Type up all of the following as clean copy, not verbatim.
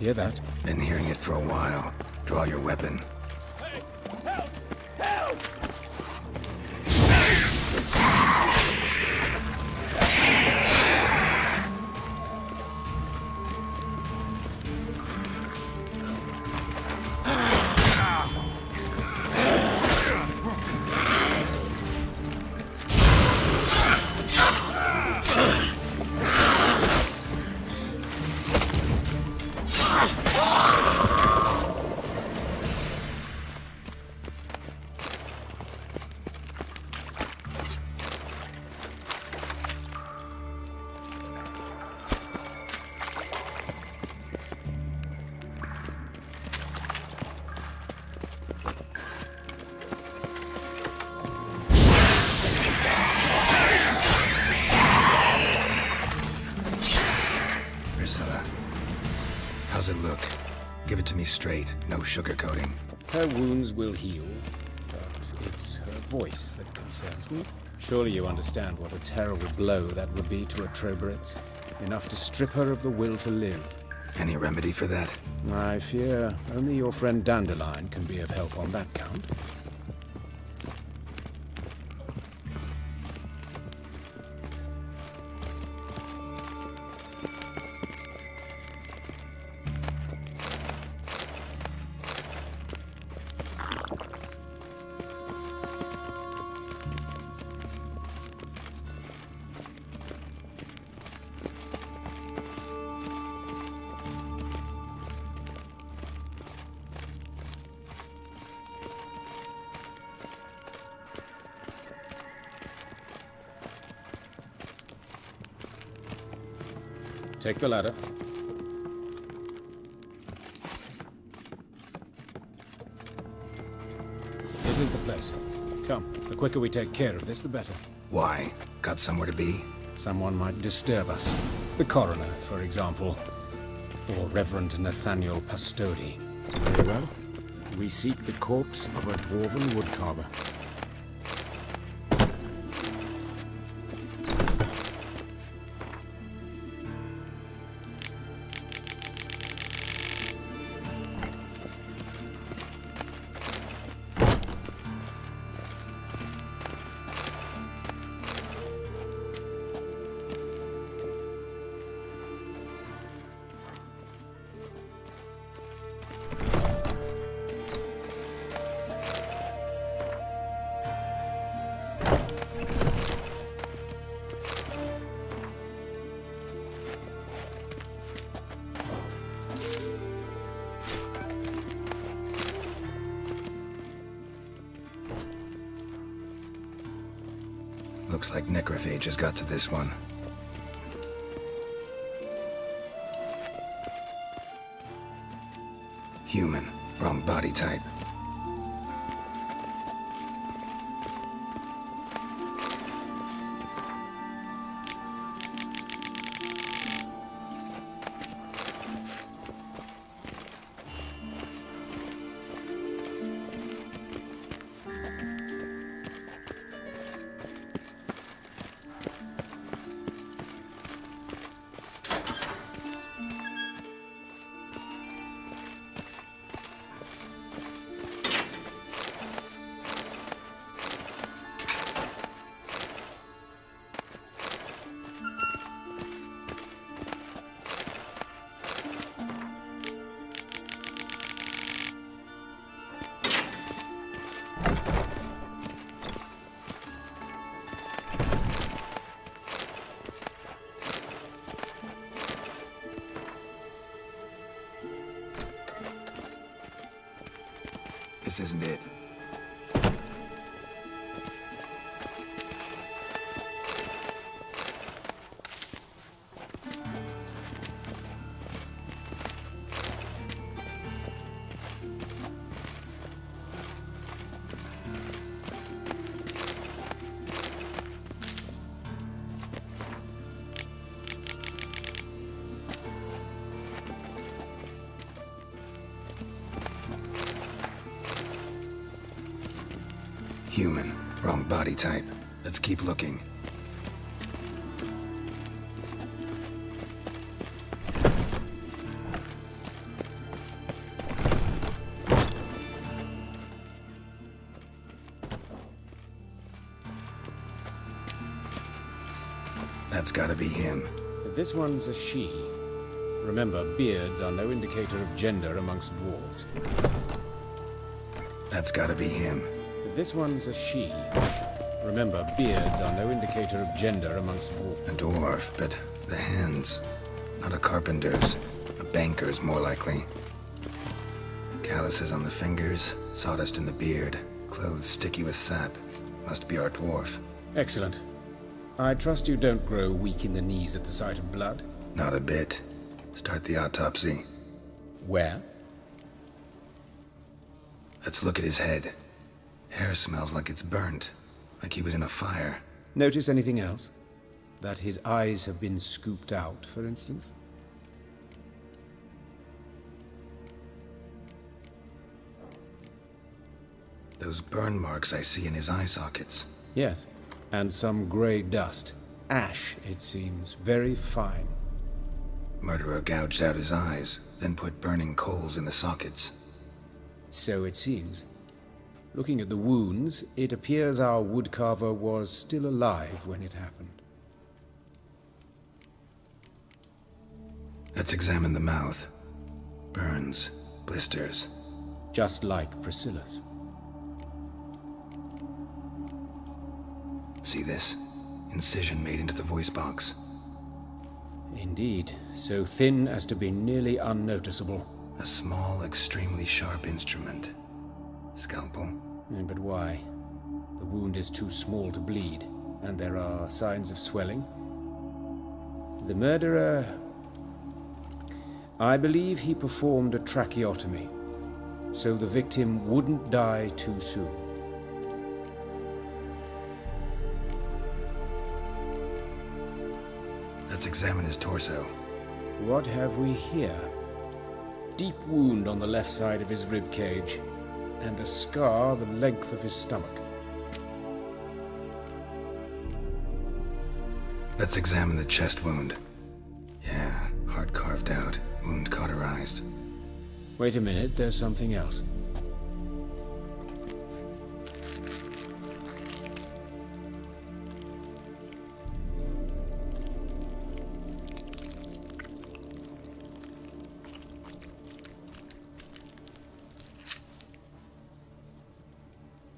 Hear that? Been hearing it for a while. Draw your weapon. How's it look? Give it to me straight, no sugarcoating. Her wounds will heal, but it's her voice that concerns me. Surely you understand what a terrible blow that would be to a Trobritz. Enough to strip her of the will to live. Any remedy for that? I fear only your friend Dandelion can be of help on that count. Take the ladder. This is the place. Come, the quicker we take care of this, the better. Why? Got somewhere to be? Someone might disturb us. The coroner, for example. Or Reverend Nathaniel Pastodi. Very well. We seek the corpse of a dwarven woodcarver. Looks like necrophages got to this one. Human. Wrong body type. This isn't it. Human. Wrong body type. Let's keep looking. That's gotta be him. This one's a she. Remember, beards are no indicator of gender amongst dwarves. That's gotta be him. This one's a she. Remember, beards are no indicator of gender amongst dwarves. A dwarf, but the hands. Not a carpenter's. A banker's, more likely. Calluses on the fingers, sawdust in the beard, clothes sticky with sap. Must be our dwarf. Excellent. I trust you don't grow weak in the knees at the sight of blood? Not a bit. Start the autopsy. Where? Let's look at his head. Hair smells like it's burnt, like he was in a fire. Notice anything else? That his eyes have been scooped out, for instance? Those burn marks I see in his eye sockets. Yes. And some grey dust. Ash, it seems. Very fine. Murderer gouged out his eyes, then put burning coals in the sockets. So it seems. Looking at the wounds, it appears our woodcarver was still alive when it happened. Let's examine the mouth. Burns, blisters. Just like Priscilla's. See this? Incision made into the voice box. Indeed, so thin as to be nearly unnoticeable. A small, extremely sharp instrument. Scalpel. But why? The wound is too small to bleed, and there are signs of swelling. The murderer... I believe he performed a tracheotomy, so the victim wouldn't die too soon. Let's examine his torso. What have we here? Deep wound on the left side of his rib cage, and a scar the length of his stomach. Let's examine the chest wound. Yeah, heart carved out, wound cauterized. Wait a minute, there's something else.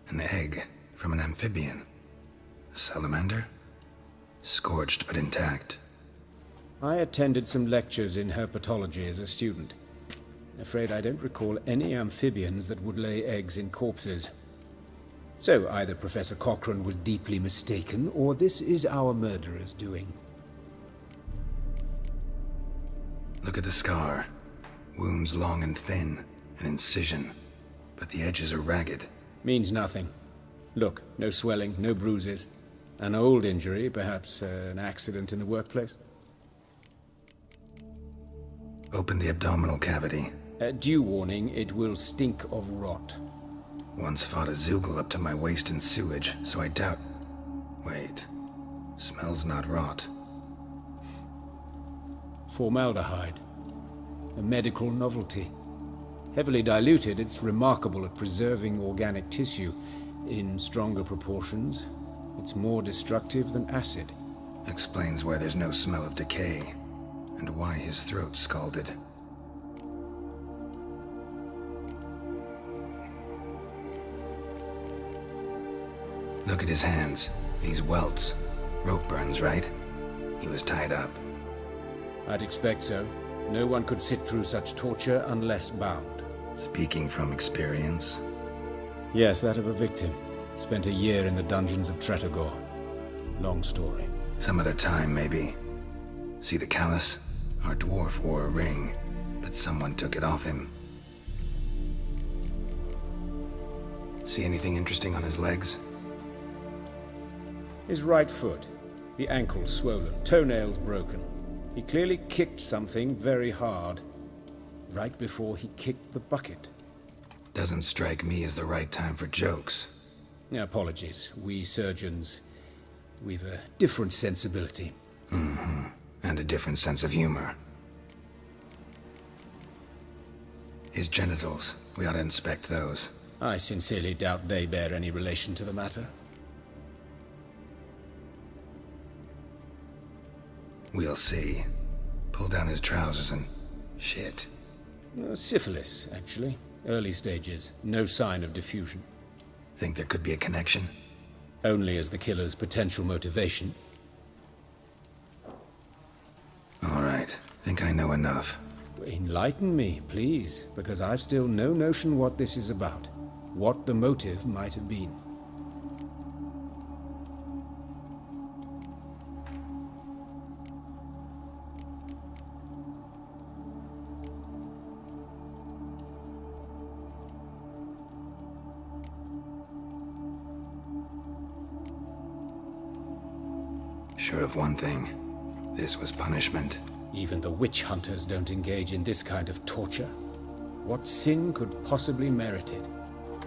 An egg from an amphibian. A salamander? Scorched but intact. I attended some lectures in herpetology as a student. Afraid I don't recall any amphibians that would lay eggs in corpses. So either Professor Cochrane was deeply mistaken, or this is our murderer's doing. Look at the scar. Wounds long and thin, an incision, but the edges are ragged. Means nothing. Look, no swelling, no bruises. An old injury, perhaps an accident in the workplace. Open the abdominal cavity. Due warning, it will stink of rot. Once fought a Zoogle up to my waist in sewage, so I doubt... Wait. Smells not rot. Formaldehyde. A medical novelty. Heavily diluted, it's remarkable at preserving organic tissue. In stronger proportions, it's more destructive than acid. Explains why there's no smell of decay, and why his throat's scalded. Look at his hands. These welts. Rope burns, right? He was tied up. I'd expect so. No one could sit through such torture unless bound. Speaking from experience? Yes, that of a victim. Spent a year in the dungeons of Tretogor. Long story. Some other time, maybe. See the callus? Our dwarf wore a ring, but someone took it off him. See anything interesting on his legs? His right foot. The ankle swollen, toenails broken. He clearly kicked something very hard. Right before he kicked the bucket. Doesn't strike me as the right time for jokes. Apologies. We surgeons, we've a different sensibility. Mm-hmm. And a different sense of humor. His genitals. We ought to inspect those. I sincerely doubt they bear any relation to the matter. We'll see. Pull down his trousers and... shit. Syphilis, actually. Early stages. No sign of diffusion. Think there could be a connection? Only as the killer's potential motivation. All right. Think I know enough. Enlighten me, please, because I've still no notion what this is about. What the motive might have been. Sure of one thing. This was punishment. Even the witch hunters don't engage in this kind of torture. What sin could possibly merit it?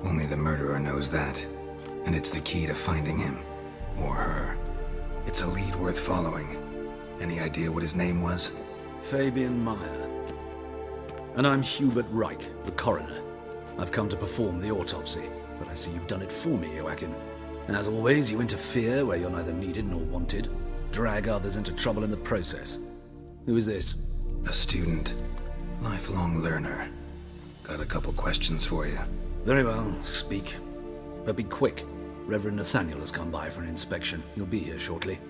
Only the murderer knows that. And it's the key to finding him. Or her. It's a lead worth following. Any idea what his name was? Fabian Meyer. And I'm Hubert Reich, the coroner. I've come to perform the autopsy, but I see you've done it for me, Joachim. As always, you interfere where you're neither needed nor wanted. Drag others into trouble in the process. Who is this? A student. Lifelong learner. Got a couple questions for you. Very well, speak. But be quick. Reverend Nathaniel has come by for an inspection. He'll be here shortly.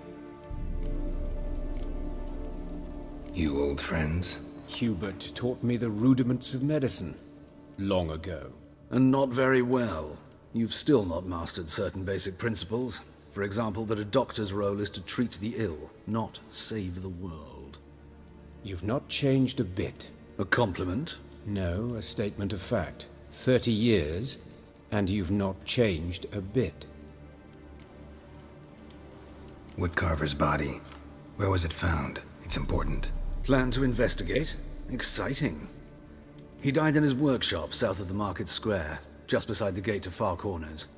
You old friends? Hubert taught me the rudiments of medicine. Long ago. And not very well. You've still not mastered certain basic principles. For example, that a doctor's role is to treat the ill, not save the world. You've not changed a bit. A compliment? No, a statement of fact. 30 years, and you've not changed a bit. Woodcarver's body. Where was it found? It's important. Plan to investigate? Exciting. He died in his workshop south of the market square, just beside the gate to Far Corners.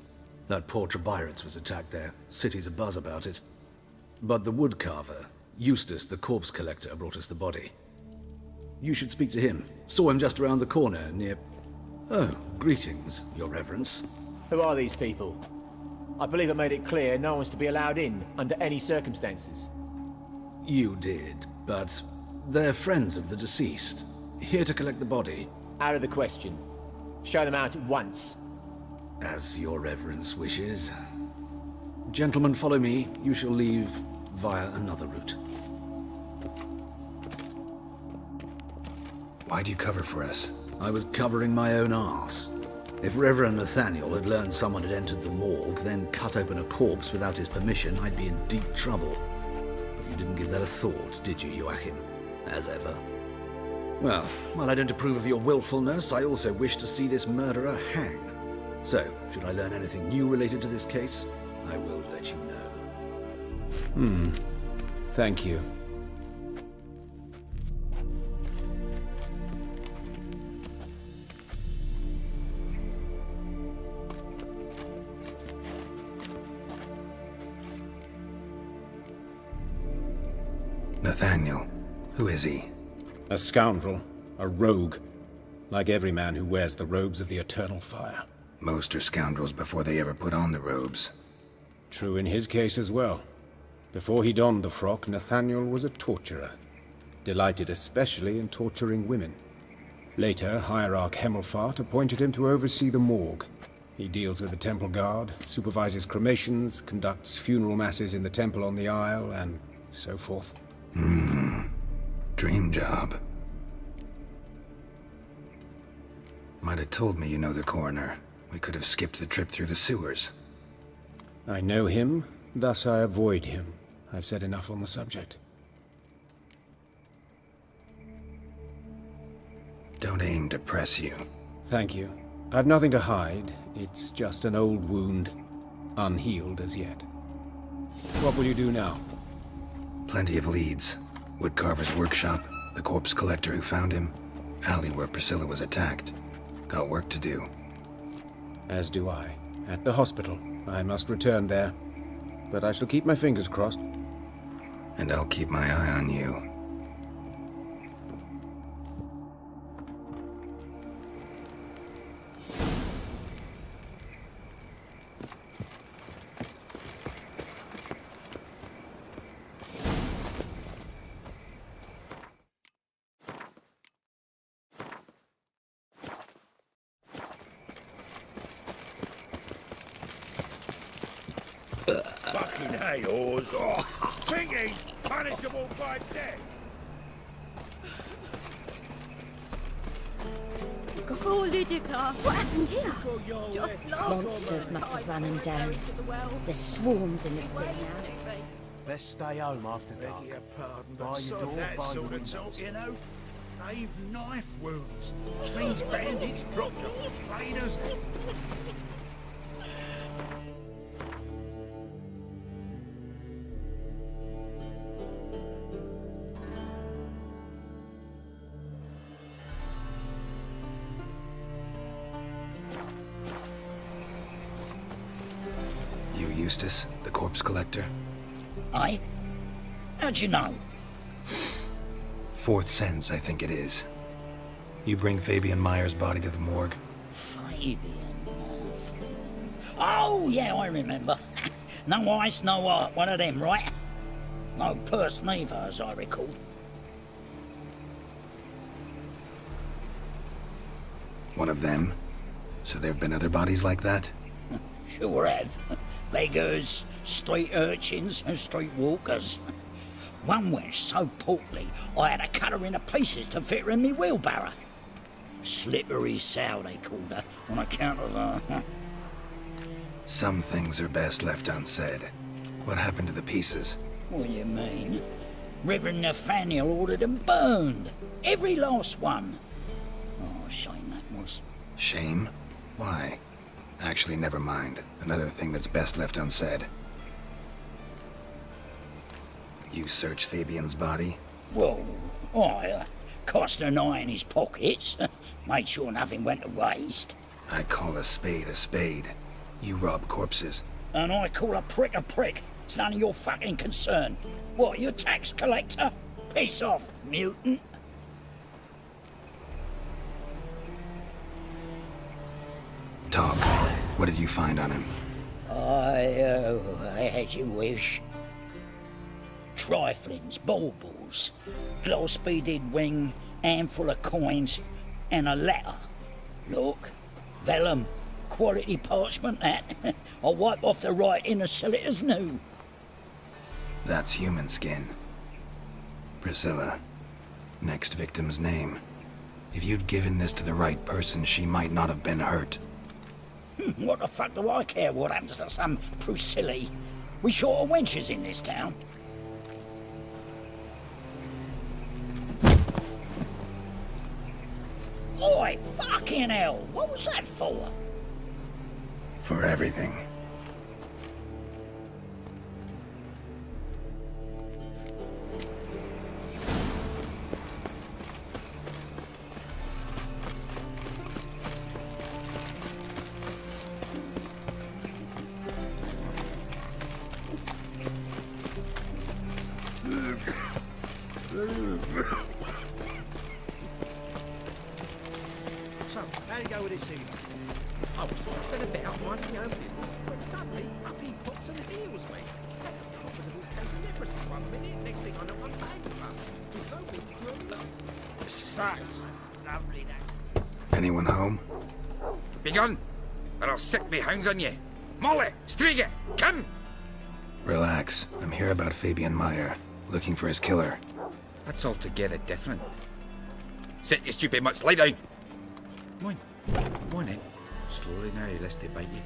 That poor Trebirates was attacked there. City's abuzz about it. But the woodcarver, Eustace the corpse collector, brought us the body. You should speak to him. Saw him just around the corner near... Oh, greetings, Your Reverence. Who are these people? I believe I made it clear no one's to be allowed in under any circumstances. You did, but they're friends of the deceased. Here to collect the body. Out of the question. Show them out at once. As Your Reverence wishes. Gentlemen, follow me. You shall leave via another route. Why'd you cover for us? I was covering my own arse. If Reverend Nathaniel had learned someone had entered the morgue, then cut open a corpse without his permission, I'd be in deep trouble. But you didn't give that a thought, did you, Joachim? As ever. Well, while I don't approve of your willfulness, I also wish to see this murderer hang. So, should I learn anything new related to this case, I will let you know. Thank you. Nathaniel. Who is he? A scoundrel. A rogue. Like every man who wears the robes of the eternal fire. Most are scoundrels before they ever put on the robes. True in his case as well. Before he donned the frock, Nathaniel was a torturer. Delighted especially in torturing women. Later, Hierarch Hemmelfart appointed him to oversee the morgue. He deals with the temple guard, supervises cremations, conducts funeral masses in the temple on the Isle, and so forth. Dream job. Might have told me you know the coroner. We could have skipped the trip through the sewers. I know him, thus I avoid him. I've said enough on the subject. Don't aim to press you. Thank you. I've nothing to hide. It's just an old wound, unhealed as yet. What will you do now? Plenty of leads. Woodcarver's workshop, the corpse collector who found him, alley where Priscilla was attacked. Got work to do. As do I. At the hospital. I must return there. But I shall keep my fingers crossed. And I'll keep my eye on you. Fucking hey, Oz. Think he's punishable by death? Oh, Lydica, what happened here? Just Monsters must have run him down. There's swarms in the city now. Best stay home after dark. By your door, That by your sort of windows. talk, you know? They've knife wounds. Means bandits dropped them. Plain as that. You Eustace, the corpse collector? Aye? How'd you know? Fourth sense, I think it is. You bring Fabian Meyer's body to the morgue? Fabian. Oh, yeah, I remember. No eyes, no heart, one of them, right? No purse neither, as I recall. One of them? So there have been other bodies like that? Sure have. Beggars, street urchins, and street walkers. One went so portly, I had to cut her into pieces to fit her in me wheelbarrow. Slippery sow, they called her, on account of her. Some things are best left unsaid. What happened to the pieces? What do you mean? Reverend Nathaniel ordered them burned. Every last one. Oh, shame that was. Shame? Why? Actually, never mind. Another thing that's best left unsaid. You searched Fabian's body? Whoa, I cast an eye in his pockets. Made sure nothing went to waste. I call a spade a spade. You rob corpses. And I call a prick a prick. It's none of your fucking concern. What, you tax collector? Piss off, mutant. Talk. What did you find on him? As you wish. Triflings, baubles, glass-beaded ring, handful of coins, and a letter. Look, vellum, quality parchment that. I'll wipe off the writing and sell it as new. That's human skin. Priscilla. Next victim's name. If you'd given this to the right person, she might not have been hurt. What the fuck do I care what happens to some Priscilla? We short of wenches in this town. Oi, fucking hell! What was that for? For everything. So, how do you go with this evening? I was fucking about minding my own business, when suddenly, up he pops and heals me. He's had a profitable case of leprosy one minute, next thing I know, I'm bankrupt. With no means to a loan. Such lovely that. Anyone home? Be gone, or I'll sick me hounds on you. Molly, Striga, come! Relax. I'm here about Fabian Meyer. Looking for his killer. That's altogether different. Sit, you stupid mutts, lie down. Come on then. Slowly now, lest they bite you.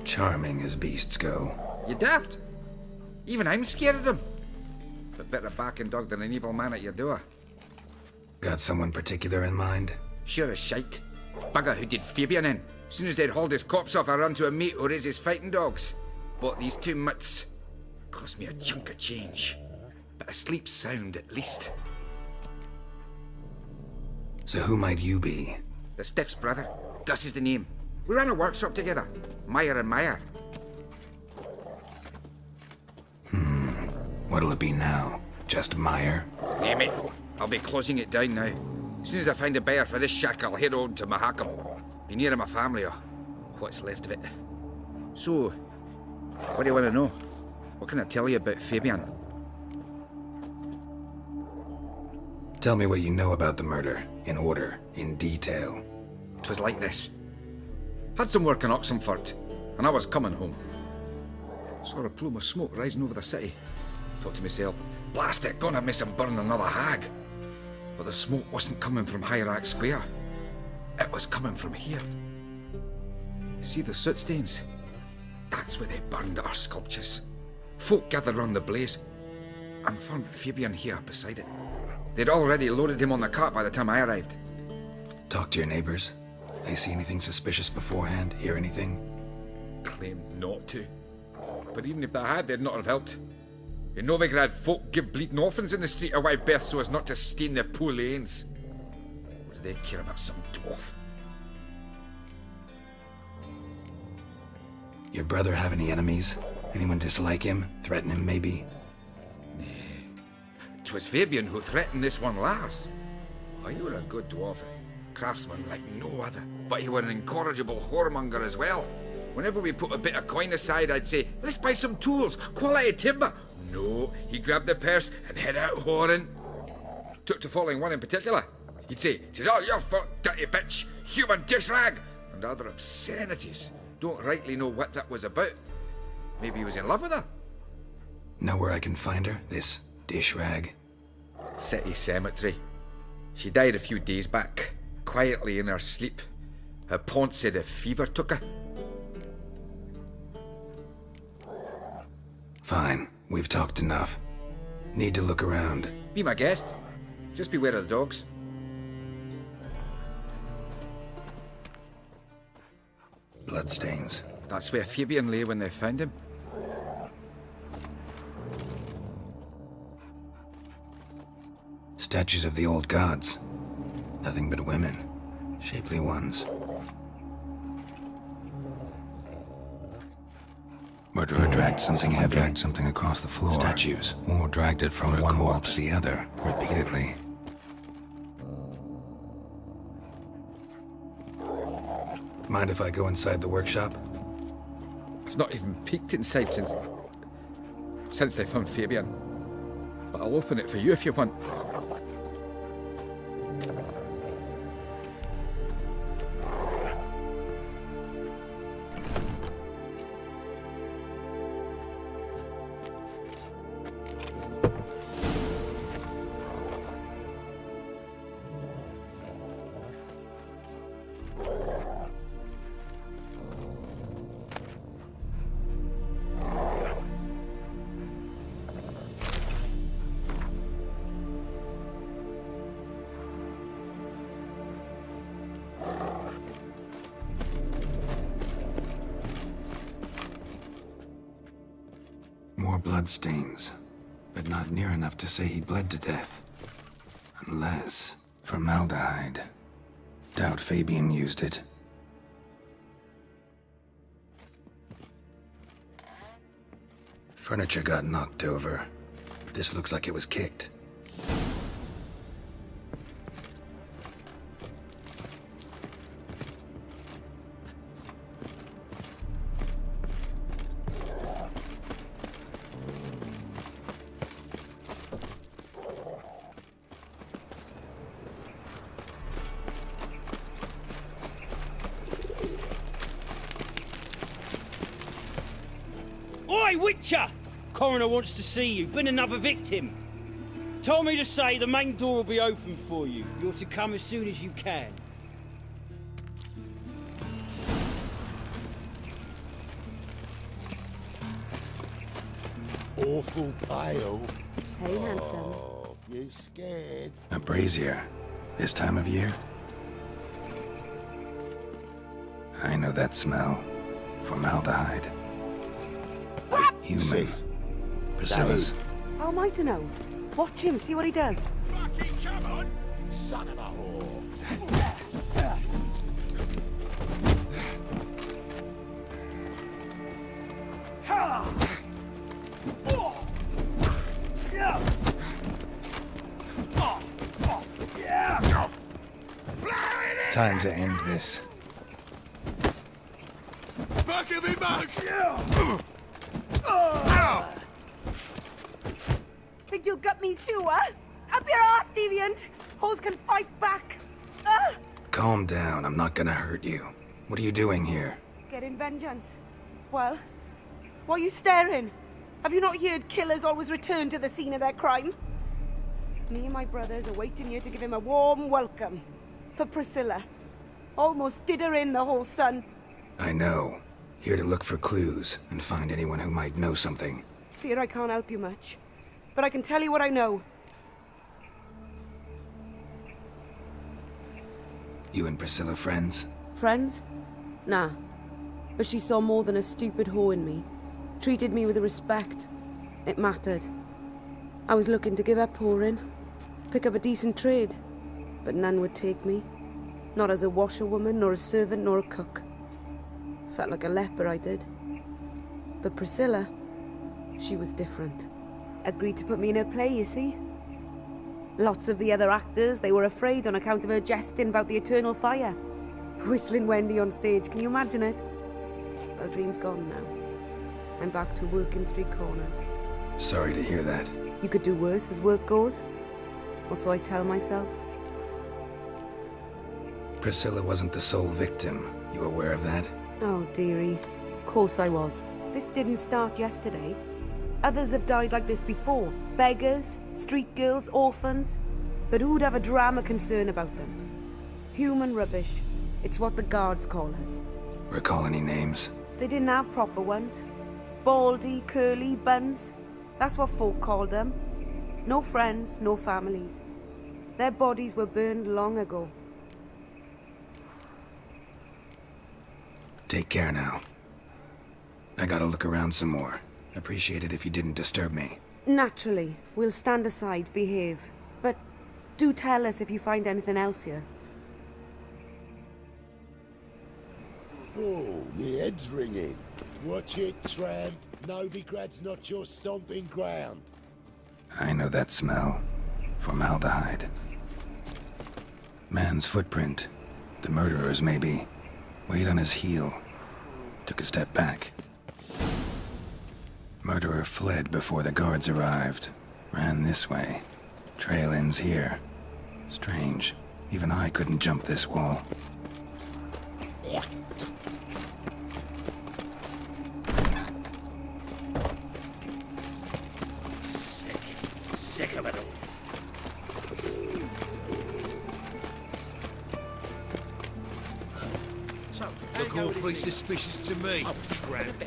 Charming as beasts go. You daft? Even I'm scared of them. But better backing dog than an evil man at your door. Got someone particular in mind? Sure as shite. Bugger who did Fabian in. Soon as they'd hauled his corpse off, I run to a mate who raises fighting dogs. Bought these 2 mutts. Cost me a chunk of change. But I sleep sound at least. So who might you be? The Stiff's brother. Gus is the name. We ran a workshop together. Meyer and Meyer. What'll it be now? Just Meyer? Name it. I'll be closing it down now. As soon as I find a buyer for this shack, I'll head on to Mahakam. Be near my family or what's left of it. So, what do you want to know? What can I tell you about Fabian? Tell me what you know about the murder, in order, in detail. 'Twas like this. Had some work in Oxenford, and I was coming home. Saw a plume of smoke rising over the city. Thought to myself, blast it, gonna miss him burn another hag. But the smoke wasn't coming from Hyrax Square. It was coming from here. See the soot stains? That's where they burned our sculptures. Folk gathered round the blaze, and found Fabian here beside it. They'd already loaded him on the cart by the time I arrived. Talk to your neighbors. They see anything suspicious beforehand? Hear anything? Claimed not to. But even if they had, they'd not have helped. In Novigrad, folk give bleeding orphans in the street a wide berth so as not to stain their poor lanes. What do they care about some dwarf? Your brother have any enemies? Anyone dislike him? Threaten him, maybe? 'Twas Fabian who threatened this one last. Oh, you were a good dwarf, craftsman like no other. But he were an incorrigible whoremonger as well. Whenever we put a bit of coin aside, I'd say, let's buy some tools, quality timber. No, he grabbed the purse and head out whoring. Took to following one in particular. He'd say, "'Tis all your fault, dirty bitch, human dish rag," and other obscenities. Don't rightly know what that was about. Maybe he was in love with her. Know where I can find her? This dish rag? City cemetery. She died a few days back, quietly in her sleep. Her pont said a fever took her. Fine, we've talked enough. Need to look around. Be my guest. Just beware of the dogs. Bloodstains. That's where Fabian lay when they found him. Statues of the old gods. Nothing but women. Shapely ones. Murderer dragged something heavy. Dragged something across the floor. Statues. Or dragged it from one wall to the other, repeatedly. Mind if I go inside the workshop? I've not even peeked inside since they found Fabian. But I'll open it for you if you want. More bloodstains, but not near enough to say he bled to death. Unless formaldehyde. Doubt Fabian used it. Furniture got knocked over. This looks like it was kicked. Oi, Witcher! Coroner wants to see you. Been another victim. Told me to say the main door will be open for you. You're to come as soon as you can. Awful pale. Hey, handsome. Oh, you scared? A brazier. This time of year? I know that smell. Formaldehyde. Human. Priscilla's. How am I to know? Watch him, see what he does. Fucking come on, son of a whore. Time to end this. Back of me, back! Think you'll gut me too, huh? Up your ass, deviant! Hoes can fight back! Calm down, I'm not gonna hurt you. What are you doing here? Getting vengeance. Well, why are you staring? Have you not heard killers always return to the scene of their crime? Me and my brothers are waiting here to give him a warm welcome. For Priscilla. Almost did her in, the whole son. I know. Here to look for clues and find anyone who might know something. Fear I can't help you much. But I can tell you what I know. You and Priscilla friends? Friends? Nah. But she saw more than a stupid whore in me. Treated me with respect. It mattered. I was looking to give up whoring. Pick up a decent trade. But none would take me. Not as a washerwoman, nor a servant, nor a cook. Felt like a leper, I did. But Priscilla, she was different. Agreed to put me in her play, you see. Lots of the other actors, they were afraid on account of her jesting about the eternal fire. Whistling Wendy on stage, can you imagine it? Well, dream's gone now. I'm back to working street corners. Sorry to hear that. You could do worse as work goes. Or so I tell myself. Priscilla wasn't the sole victim. You aware of that? Oh, dearie. Course I was. This didn't start yesterday. Others have died like this before. Beggars, street girls, orphans. But who'd have a drama concern about them? Human rubbish. It's what the guards call us. Recall any names? They didn't have proper ones. Baldy, curly, buns. That's what folk called them. No friends, no families. Their bodies were burned long ago. Take care now. I gotta look around some more. Appreciate it if you didn't disturb me. Naturally. We'll stand aside, behave. But do tell us if you find anything else here. Oh, me head's ringing. Watch it, tramp. Novigrad's not your stomping ground. I know that smell. Formaldehyde. Man's footprint. The murderer's, maybe. Weight on his heel. Took a step back. Murderer fled before the guards arrived. Ran this way. Trail ends here. Strange. Even I couldn't jump this wall. Yeah. Sick of it all. Look awfully suspicious to me, tramp.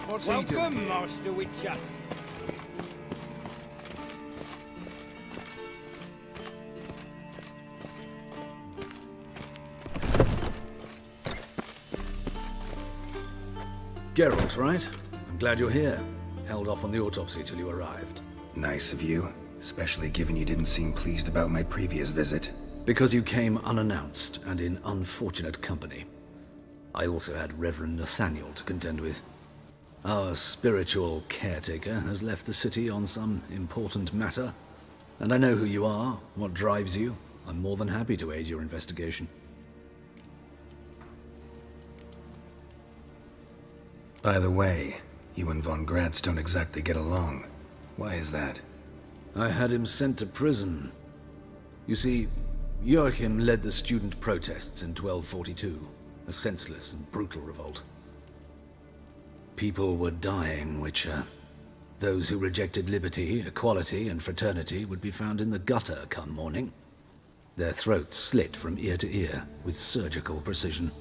What's Welcome, Master Witcher. Geralt, right? I'm glad you're here. Held off on the autopsy till you arrived. Nice of you, especially given you didn't seem pleased about my previous visit. Because you came unannounced and in unfortunate company. I also had Reverend Nathaniel to contend with. Our spiritual caretaker has left the city on some important matter. And I know who you are, what drives you. I'm more than happy to aid your investigation. By the way, you and Von Gratz don't exactly get along. Why is that? I had him sent to prison. You see, Joachim led the student protests in 1242, a senseless and brutal revolt. People were dying, Witcher. Those who rejected liberty, equality, and fraternity would be found in the gutter come morning. Their throats slit from ear to ear with surgical precision.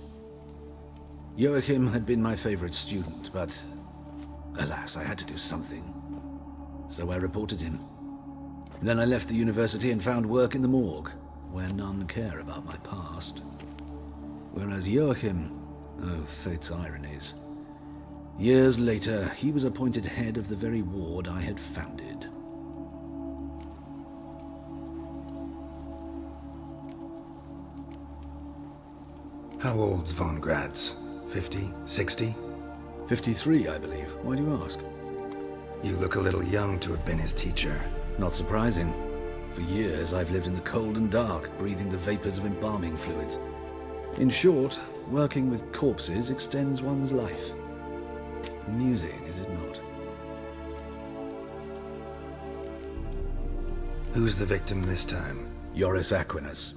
Joachim had been my favorite student, but alas, I had to do something. So I reported him. Then I left the university and found work in the morgue, where none care about my past. Whereas Joachim, oh, fate's ironies. Years later, he was appointed head of the very ward I had founded. How old's von Gratz? 50? 60? 53, I believe. Why do you ask? You look a little young to have been his teacher. Not surprising. For years, I've lived in the cold and dark, breathing the vapors of embalming fluids. In short, working with corpses extends one's life. Amusing, is it not? Who's the victim this time? Joris Aquinas,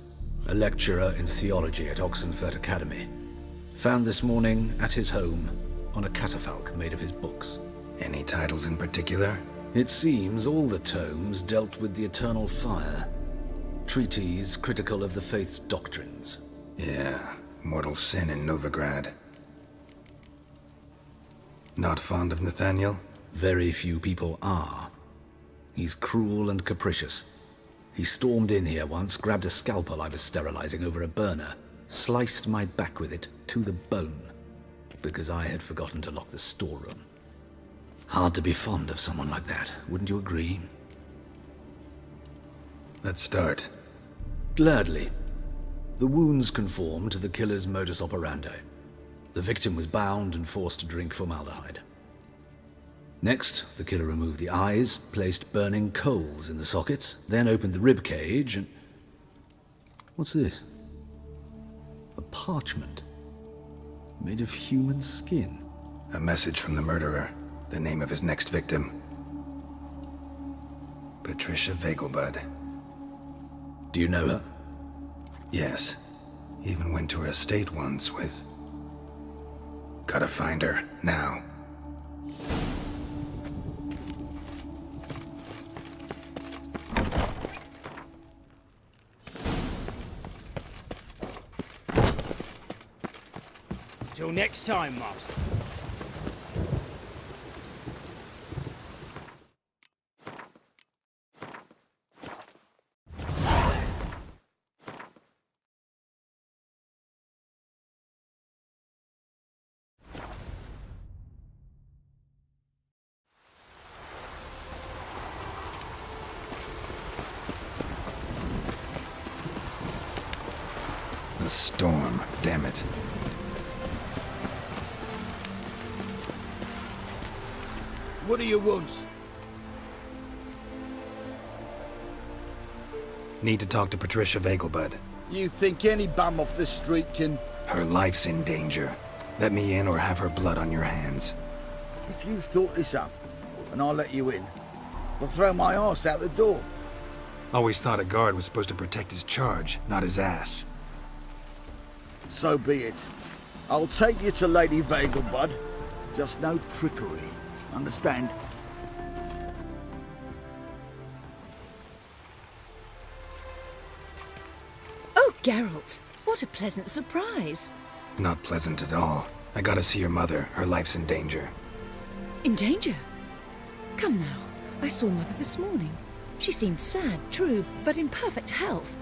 a lecturer in theology at Oxenfurt Academy. Found this morning at his home on a catafalque made of his books. Any titles in particular? It seems all the tomes dealt with the eternal fire. Treatises critical of the faith's doctrines. Yeah, mortal sin in Novigrad. Not fond of Nathaniel? Very few people are. He's cruel and capricious. He stormed in here once, grabbed a scalpel I was sterilizing over a burner, sliced my back with it to the bone, because I had forgotten to lock the storeroom. Hard to be fond of someone like that, wouldn't you agree? Let's start. Gladly. The wounds conform to the killer's modus operandi. The victim was bound and forced to drink formaldehyde. Next, the killer removed the eyes, placed burning coals in the sockets, then opened the rib cage and... What's this? A parchment. Made of human skin. A message from the murderer. The name of his next victim. Patricia Vegelbud. Do you know her? Yes. Even went to her estate once with... Gotta find her, now. Till next time, Master. The storm, damn it. What do you want? Need to talk to Patricia Vegelbud. You think any bum off the street can... Her life's in danger. Let me in or have her blood on your hands. If you thought this up, and I'll let you in, I'll throw my arse out the door. Always thought a guard was supposed to protect his charge, not his ass. So be it. I'll take you to Lady Vegelbud. Just no trickery. Understand? Oh, Geralt, what a pleasant surprise. Not pleasant at all. I gotta see your mother. Her life's in danger. In danger? Come now, I saw Mother this morning. She seemed sad, true, but in perfect health.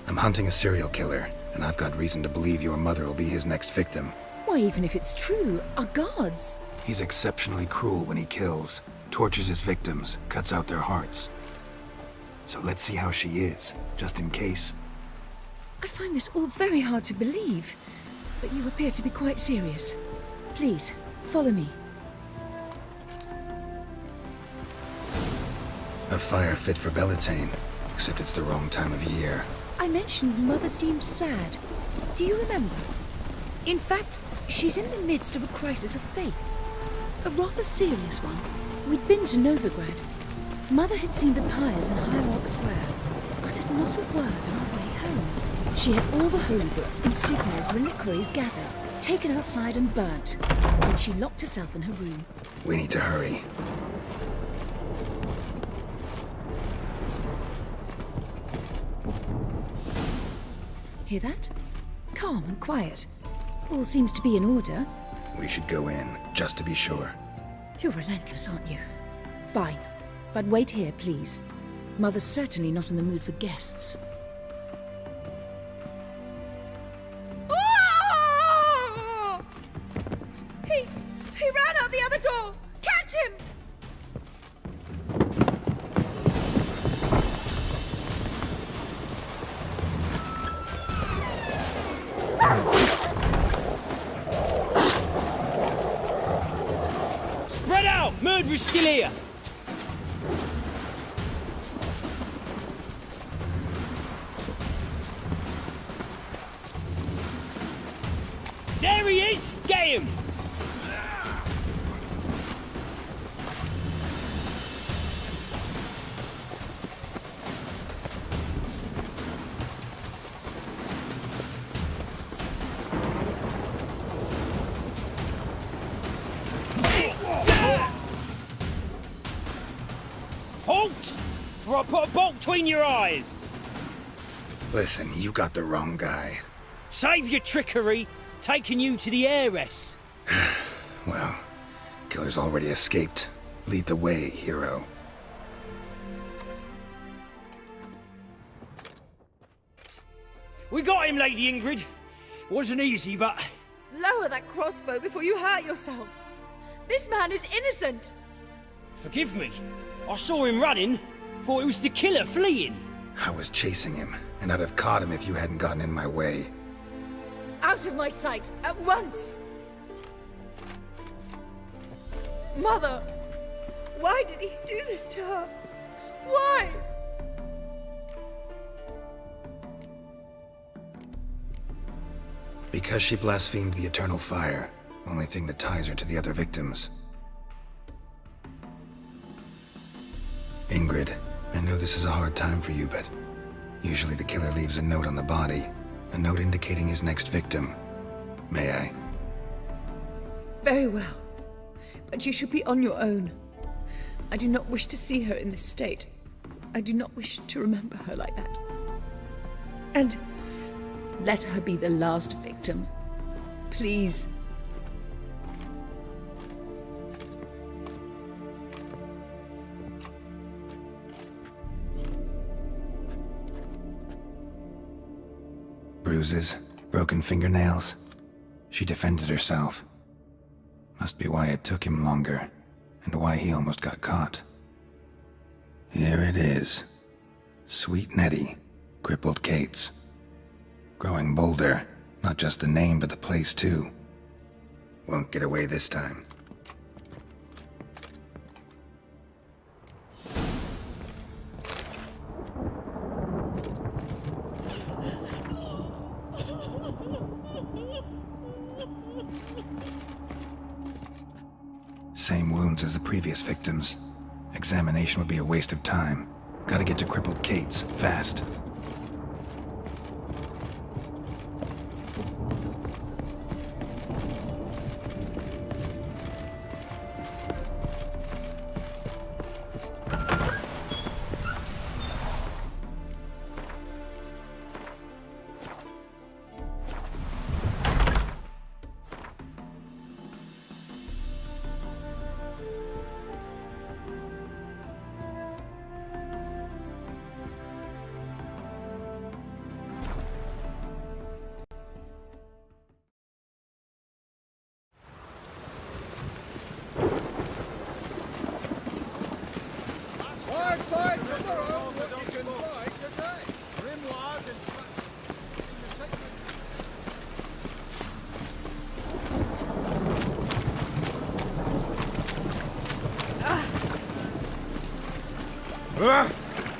I'm hunting a serial killer, and I've got reason to believe your mother will be his next victim. Why, even if it's true, our gods. He's exceptionally cruel when he kills, tortures his victims, cuts out their hearts. So let's see how she is, just in case. I find this all very hard to believe, but you appear to be quite serious. Please, follow me. A fire fit for Bellatane, except it's the wrong time of year. I mentioned Mother seemed sad. Do you remember? In fact, she's in the midst of a crisis of faith. A rather serious one. We'd been to Novigrad. Mother had seen the pyres in Hierarch Square, uttered not a word on our way home. She had all the holy books, insignias, reliquaries gathered, taken outside and burnt. Then she locked herself in her room. We need to hurry. Hear that? Calm and quiet. All seems to be in order. We should go in, just to be sure. You're relentless, aren't you? Fine. But wait here, please. Mother's certainly not in the mood for guests. Oh! He ran out the other door! Catch him! we're still here. There he is! Get him! Halt! Or I'll put a bolt between your eyes! Listen, you got the wrong guy. Save your trickery! Taking you to the heiress. Well, killer's already escaped. Lead the way, hero. We got him, Lady Ingrid. Wasn't easy, but... Lower that crossbow before you hurt yourself. This man is innocent. Forgive me. I saw him running. Thought it was the killer fleeing. I was chasing him, and I'd have caught him if you hadn't gotten in my way. Out of my sight, at once! Mother! Why did he do this to her? Why? Because she blasphemed the eternal fire. Only thing that ties her to the other victims. Ingrid, I know this is a hard time for you, but usually the killer leaves a note on the body. A note indicating his next victim. May I? Very well. But you should be on your own. I do not wish to see her in this state. I do not wish to remember her like that. And let her be the last victim. Please. Bruises, broken fingernails. She defended herself. Must be why it took him longer, and why he almost got caught. Here it is. Sweet Nettie, crippled Kate's. Growing bolder, not just the name but the place too. Won't get away this time. Same wounds as the previous victims. Examination would be a waste of time. Gotta get to crippled Kate's, fast.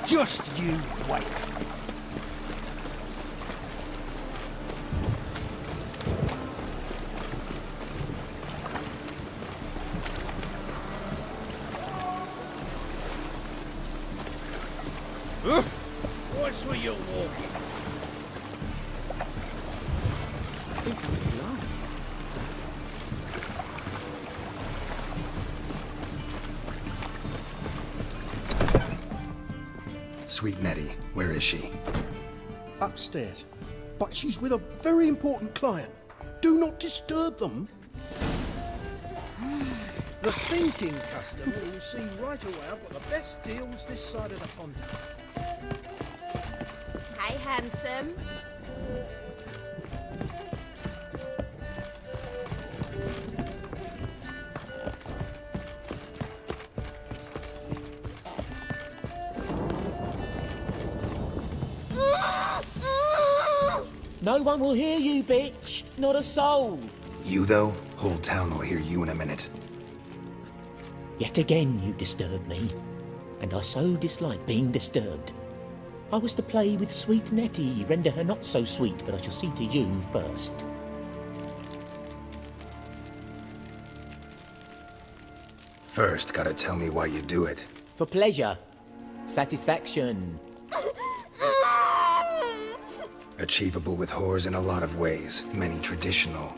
Just you wait. Watch where you're walking. I think I'm lying. Sweet Nettie, where is she? Upstairs. But she's with a very important client. Do not disturb them. The thinking customer will see right away I've got the best deals this side of the pond. Hey, handsome. No one will hear you, bitch. Not a soul. You, though? Whole town will hear you in a minute. Yet again you disturb me, and I so dislike being disturbed. I was to play with sweet Nettie, render her not so sweet, but I shall see to you first. First, gotta tell me why you do it. For pleasure. Satisfaction. Achievable with whores in a lot of ways, many traditional.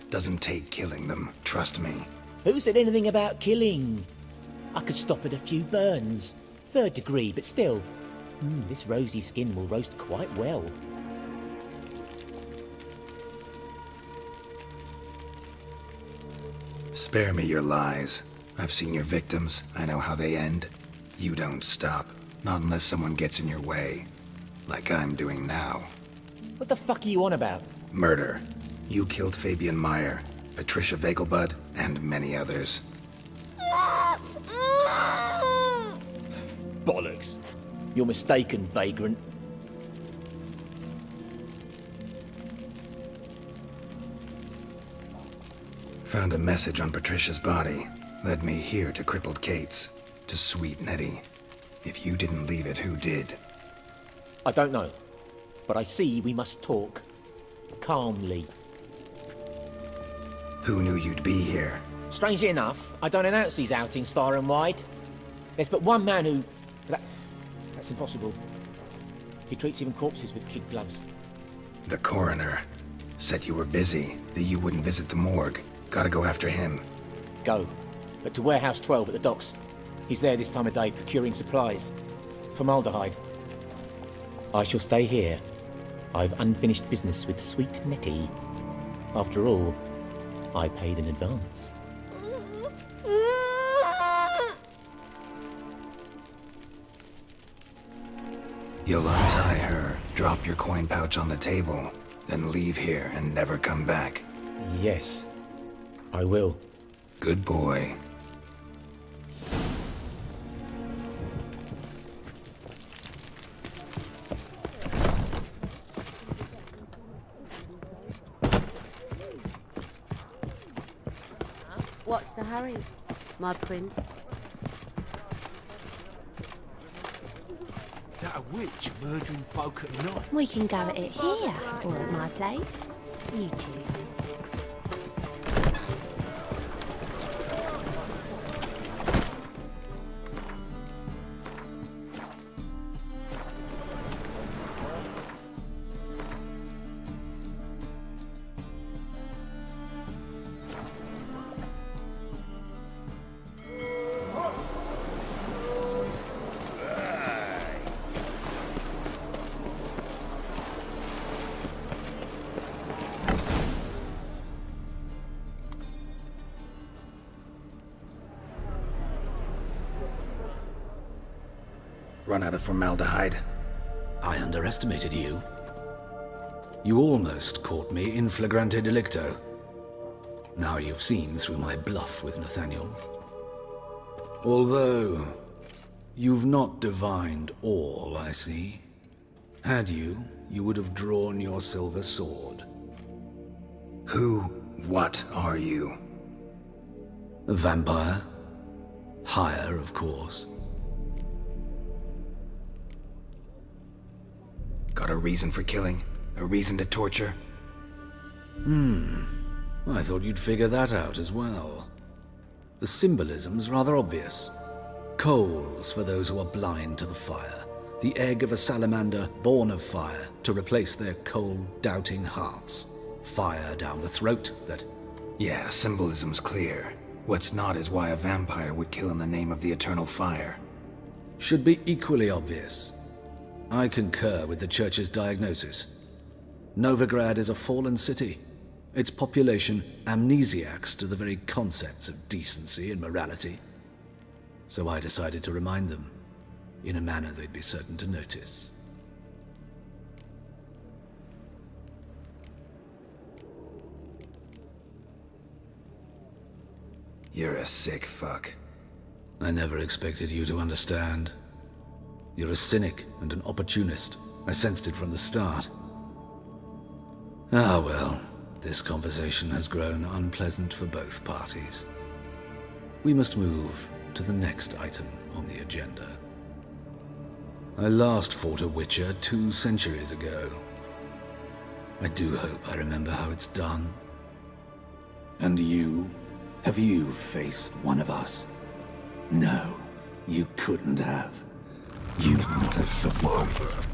Doesn't take killing them, trust me. Who said anything about killing? I could stop at a few burns. 3rd degree, but still. This rosy skin will roast quite well. Spare me your lies. I've seen your victims. I know how they end. You don't stop. Not unless someone gets in your way. Like I'm doing now. What the fuck are you on about? Murder. You killed Fabian Meyer, Patricia Vegelbud, and many others. Bollocks. You're mistaken, vagrant. Found a message on Patricia's body. Led me here to crippled Kate's. To sweet Nettie. If you didn't leave it, who did? I don't know. But I see we must talk. Calmly. Who knew you'd be here? Strangely enough, I don't announce these outings far and wide. There's but one man who... That's impossible. He treats even corpses with kid gloves. The coroner. Said you were busy, that you wouldn't visit the morgue. Gotta go after him. Go. But to Warehouse 12 at the docks. He's there this time of day procuring supplies. Formaldehyde. I shall stay here. I've unfinished business with sweet Nettie. After all, I paid in advance. You'll untie her, drop your coin pouch on the table, then leave here and never come back. Yes, I will. Good boy. What's the hurry, my prince? That a witch murdering folk at night? We can go at it here, or at my place. You choose. Run out of formaldehyde. I underestimated you. You almost caught me in flagrante delicto. Now you've seen through my bluff with Nathaniel. Although, you've not divined all, I see. Had you, you would have drawn your silver sword. What are you? A vampire. Higher, of course. Got a reason for killing? A reason to torture? I thought you'd figure that out as well. The symbolism's rather obvious. Coals for those who are blind to the fire. The egg of a salamander born of fire to replace their cold, doubting hearts. Fire down the throat that... Yeah, symbolism's clear. What's not is why a vampire would kill in the name of the eternal fire. Should be equally obvious. I concur with the Church's diagnosis. Novigrad is a fallen city. Its population amnesiacs to the very concepts of decency and morality. So I decided to remind them, in a manner they'd be certain to notice. You're a sick fuck. I never expected you to understand. You're a cynic and an opportunist. I sensed it from the start. Ah well, this conversation has grown unpleasant for both parties. We must move to the next item on the agenda. I last fought a Witcher 2 centuries ago. I do hope I remember how it's done. And you? Have you faced one of us? No, you couldn't have. You would not have survived.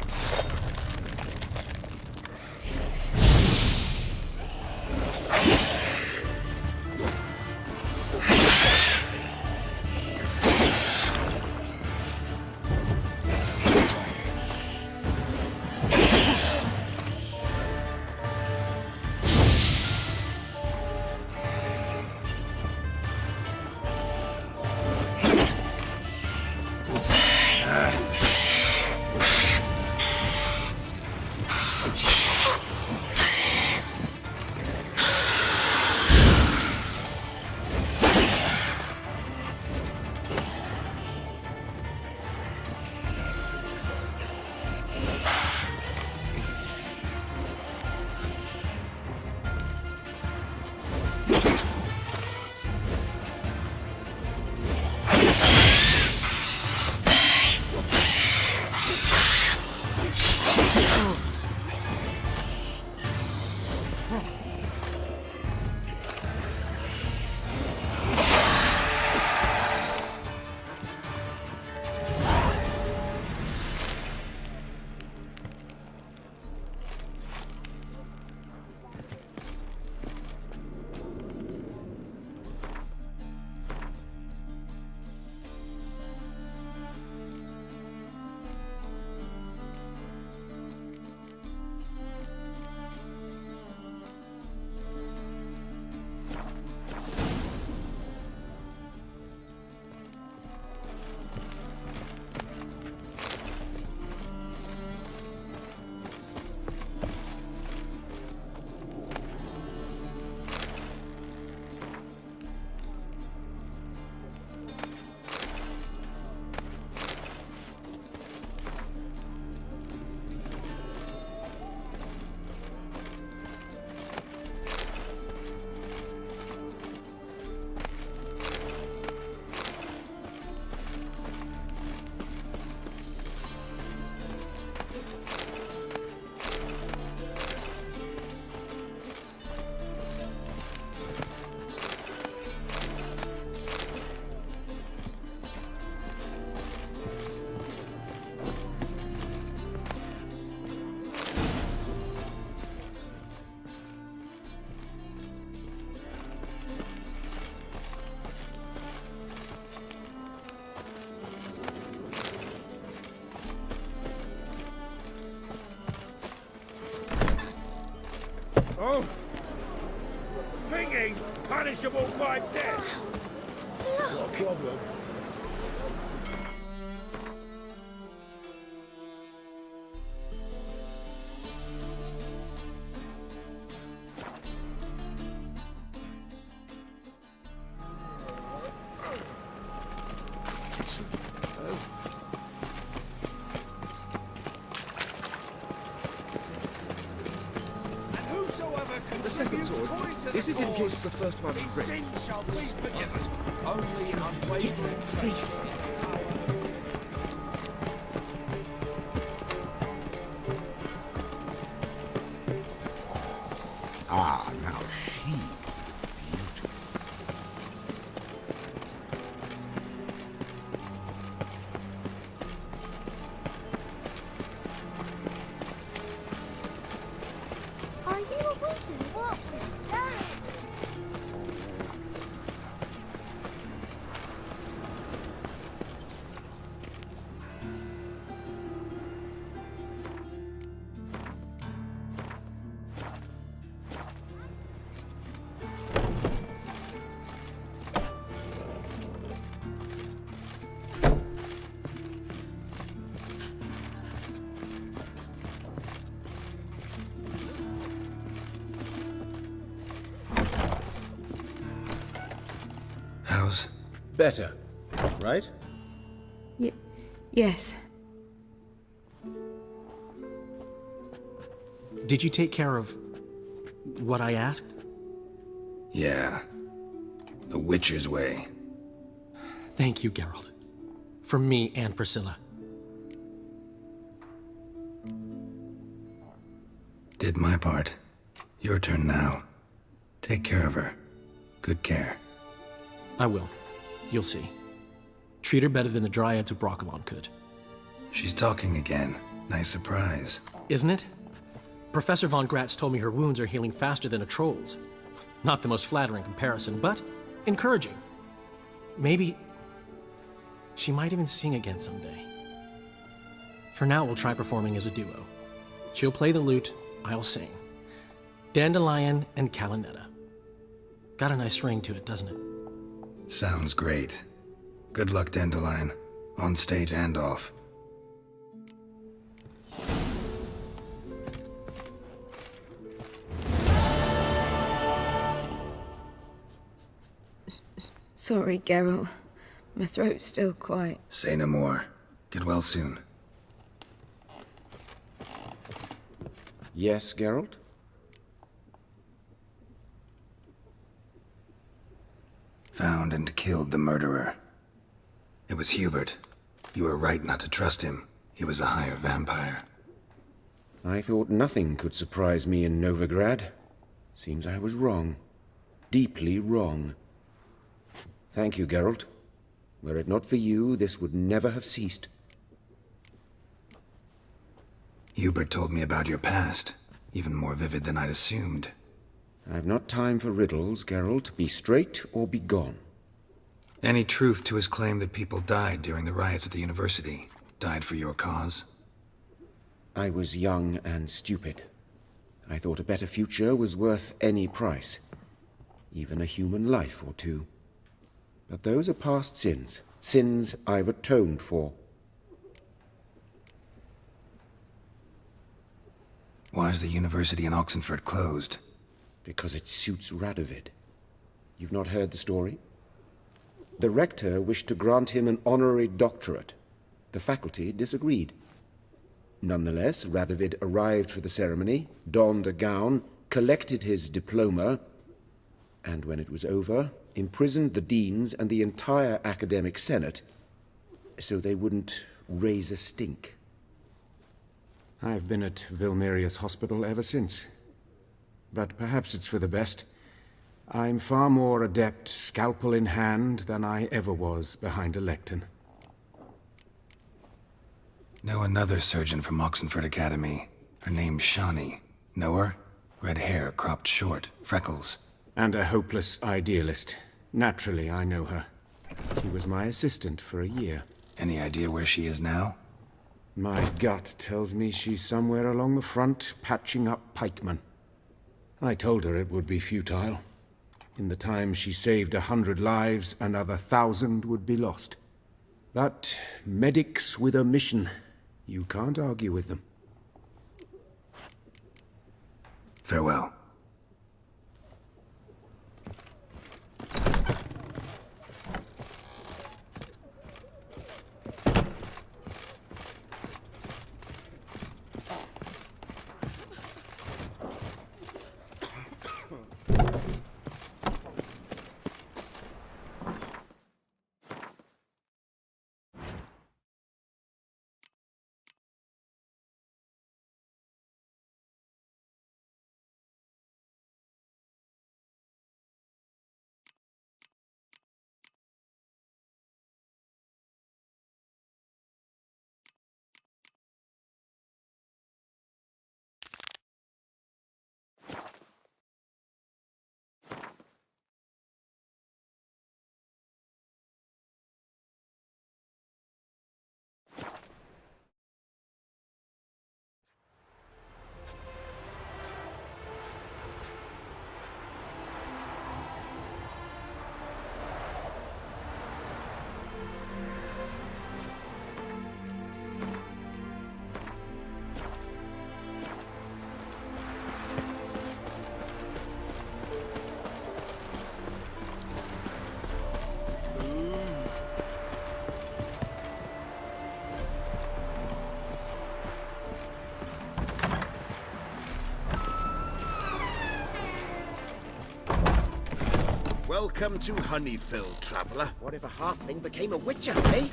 Oh! Thinking punishable by death! What problem? The second sword, is it in case the first one breaks? Sin shall be forgiven. Only unwavering space. Ah, now she is beautiful. Are you a wizard? What was that? How's... Better, right? Yes. Did you take care of what I asked? Yeah. The Witcher's way. Thank you, Geralt. From me and Priscilla. Did my part. Your turn now. Take care of her. Good care. I will. You'll see. Treat her better than the Dryads of Broccolon could. She's talking again. Nice surprise. Isn't it? Professor von Gratz told me her wounds are healing faster than a troll's. Not the most flattering comparison, but encouraging. Maybe she might even sing again someday. For now, we'll try performing as a duo. She'll play the lute, I'll sing. Dandelion and Calinetta. Got a nice ring to it, doesn't it? Sounds great. Good luck, Dandelion. On stage and off. Sorry, Geralt. My throat's still quite... Say no more. Get well soon. Yes, Geralt? Found and killed the murderer. It was Hubert. You were right not to trust him. He was a higher vampire. I thought nothing could surprise me in Novigrad. Seems I was wrong. Deeply wrong. Thank you, Geralt. Were it not for you, this would never have ceased. Hubert told me about your past. Even more vivid than I'd assumed. I've not time for riddles, Geralt. Be straight or be gone. Any truth to his claim that people died during the riots at the university? Died for your cause? I was young and stupid. I thought a better future was worth any price. Even a human life or two. But those are past sins. Sins I've atoned for. Why is the university in Oxenford closed? Because it suits Radovid. You've not heard the story? The rector wished to grant him an honorary doctorate. The faculty disagreed. Nonetheless, Radovid arrived for the ceremony, donned a gown, collected his diploma, and when it was over, imprisoned the deans and the entire academic senate so they wouldn't raise a stink. I've been at Vilmerius Hospital ever since. But perhaps it's for the best. I'm far more adept, scalpel in hand, than I ever was behind a lectern. Know another surgeon from Oxenford Academy. Her name's Shawnee. Know her? Red hair, cropped short, freckles. And a hopeless idealist. Naturally, I know her. She was my assistant for a year. Any idea where she is now? My gut tells me she's somewhere along the front, patching up pikemen. I told her it would be futile. In the time she saved 100 lives, another 1,000 would be lost. But medics with a mission, you can't argue with them. Farewell. Welcome to Honeyfield, traveller. What if a halfling became a witcher, eh?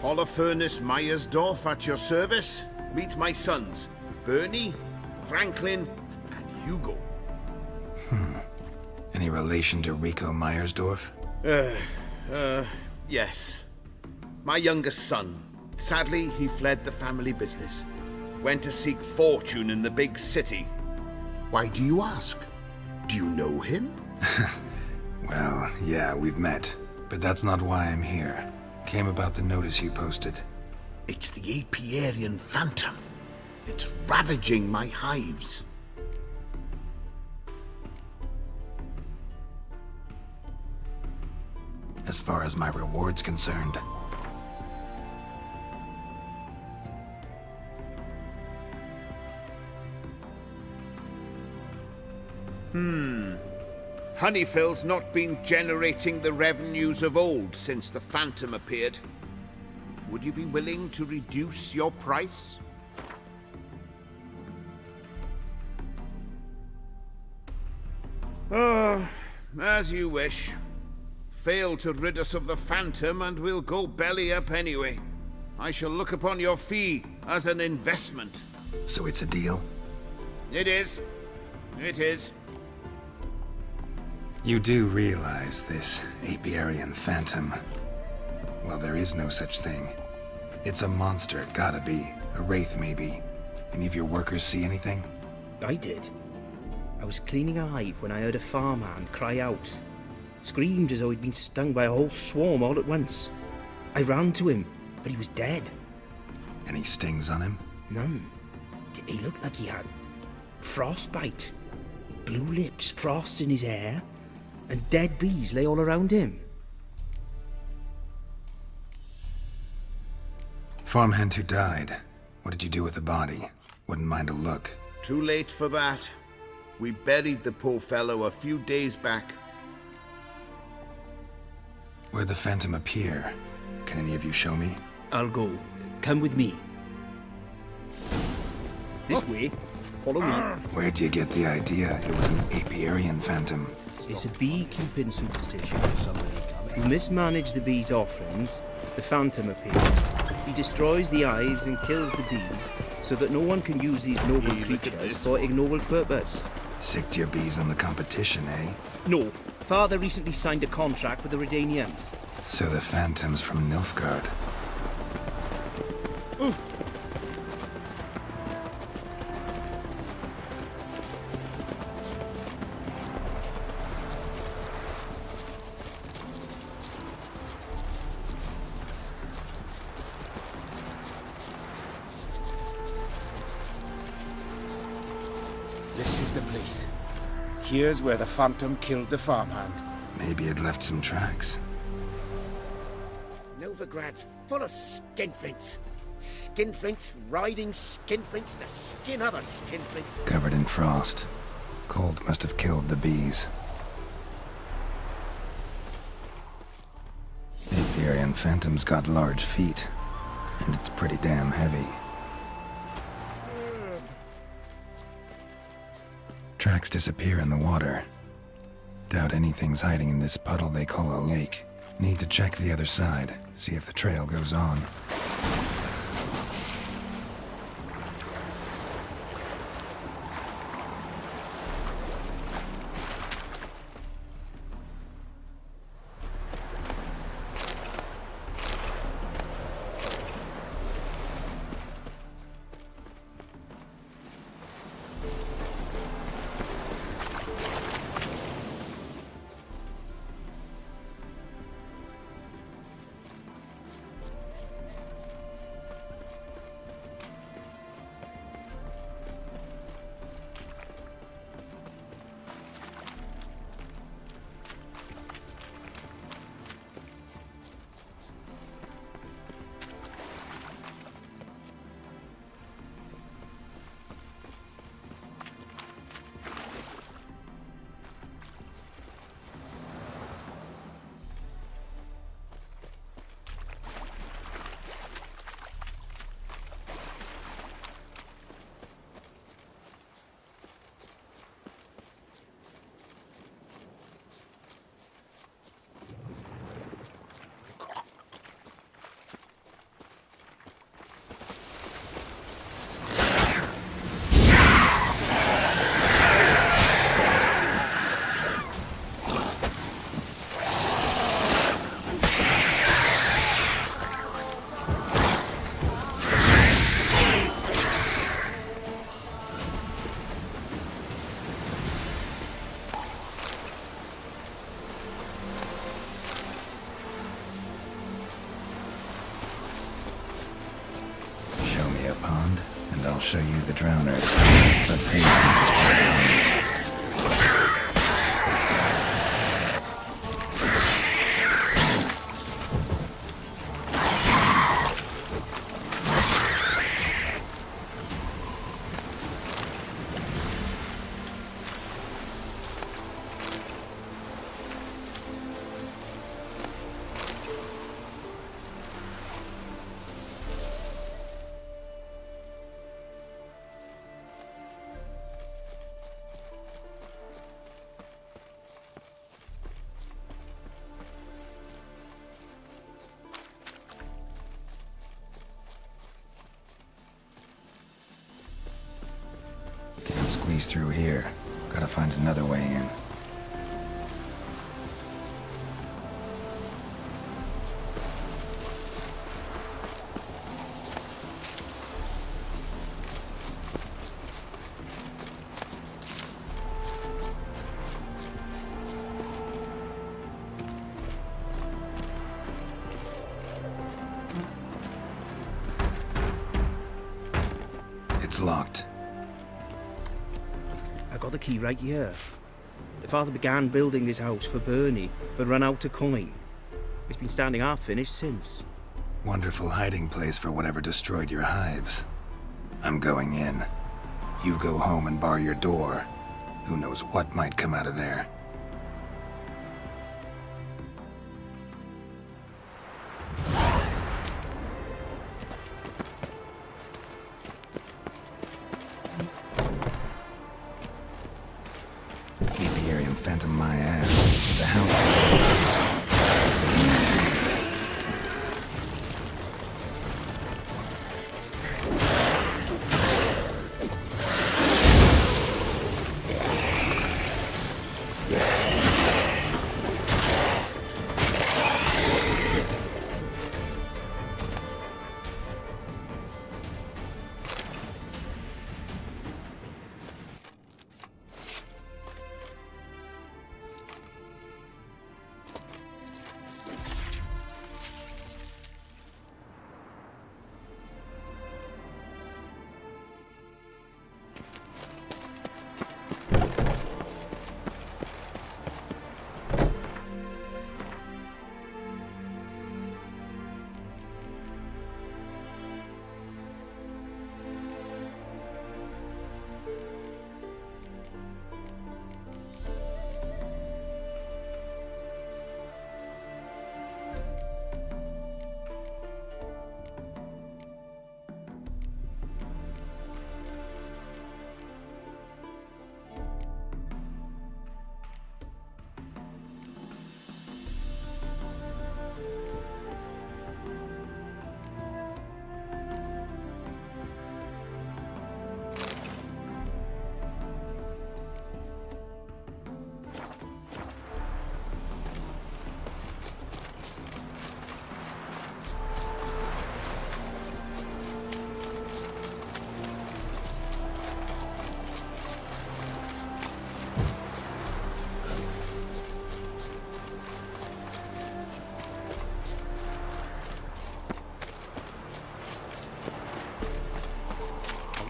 Holofernes Meyersdorf at your service. Meet my sons, Bernie, Franklin, and Hugo. Any relation to Rico Meyersdorf? Yes. My youngest son. Sadly, he fled the family business. Went to seek fortune in the big city. Why do you ask? Do you know him? Well, yeah, we've met. But that's not why I'm here. Came about the notice you posted. It's the Apiarian Phantom. It's ravaging my hives. As far as my reward's concerned. Honeyfield's not been generating the revenues of old since the Phantom appeared. Would you be willing to reduce your price? As you wish. Fail to rid us of the Phantom and we'll go belly up anyway. I shall look upon your fee as an investment. So it's a deal? It is. It is. You do realize this Apiarian Phantom. Well, there is no such thing. It's a monster, gotta be. A wraith, maybe. Any of your workers see anything? I did. I was cleaning a hive when I heard a farmhand cry out. Screamed as though he'd been stung by a whole swarm all at once. I ran to him, but he was dead. Any stings on him? None. He looked like he had frostbite. Blue lips, frost in his hair, and dead bees lay all around him. Farmhand who died. What did you do with the body? Wouldn't mind a look. Too late for that. We buried the poor fellow a few days back. Where'd the Phantom appear? Can any of you show me? I'll go. Come with me. This way. Follow me. Where'd you get the idea it was an Apiarian Phantom? It's a beekeeping superstition. You mismanage the bees' offerings, the Phantom appears. He destroys the hives and kills the bees, so that no one can use these noble creatures for ignoble purpose. Sicked your bees on the competition, eh? No. Father recently signed a contract with the Redanians. So the Phantom's from Nilfgaard. This is the place. Here's where the Phantom killed the farmhand. Maybe it left some tracks. Novigrad's full of skinflints. Skinflints riding skinflints to skin other skinflints. Covered in frost. Cold must have killed the bees. The Apiarian Phantom's got large feet, and it's pretty damn heavy. Tracks disappear in the water. Doubt anything's hiding in this puddle they call a lake. Need to check the other side, see if the trail goes on. a pond, and I'll show you the drowners. But they can destroy the homes. Can't squeeze through here. Gotta find another way in. It's locked. I got the key right here. The father began building this house for Bernie, but ran out of coin. It's been standing half finished since. Wonderful hiding place for whatever destroyed your hives. I'm going in. You go home and bar your door. Who knows what might come out of there. Apiarian phantom my ass. It's a hound.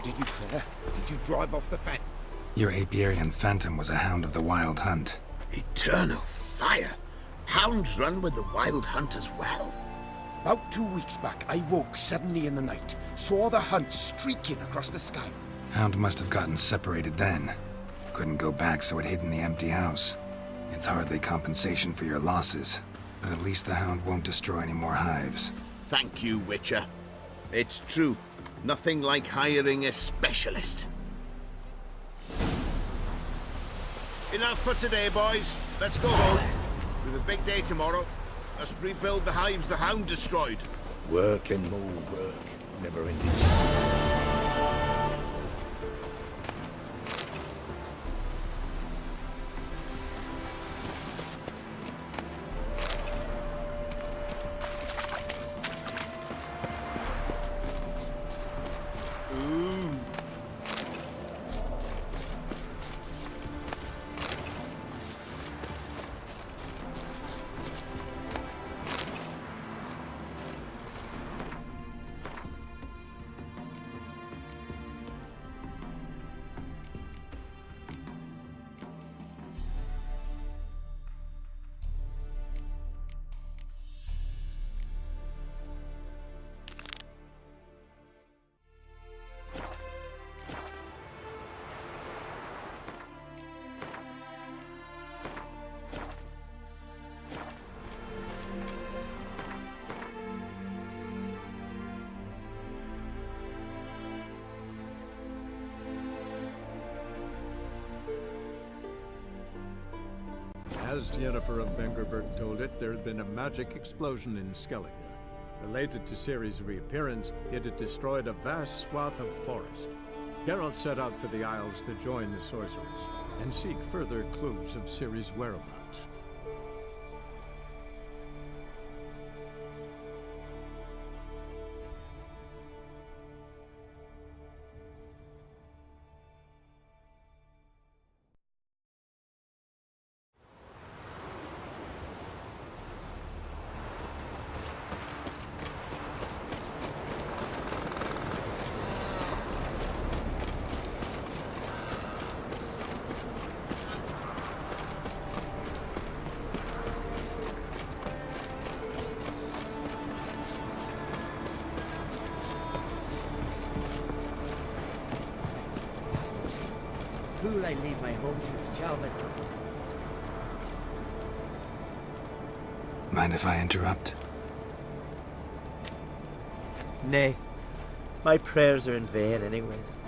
Did you fare? Did you drive off the fan? Your Apiarian phantom was a hound of the Wild Hunt. Eternal fire! Hounds run with the Wild Hunt as well. About 2 weeks back, I woke suddenly in the night, saw the hunt streaking across the sky. Hound must have gotten separated then. Couldn't go back, so it hid in the empty house. It's hardly compensation for your losses, but at least the hound won't destroy any more hives. Thank you, Witcher. It's true. Nothing like hiring a specialist. Enough for today, boys. Let's go home. We've a big day tomorrow. Let's rebuild the hives the hound destroyed. Work and more work. Never ending. As Yennefer of Vengerberg told it, there had been a magic explosion in Skellige. Related to Ciri's reappearance, it had destroyed a vast swath of forest. Geralt set out for the Isles to join the sorcerers and seek further clues of Ciri's whereabouts. Who'll I leave my home to, Talbot? Mind if I interrupt? Nay. My prayers are in vain anyways.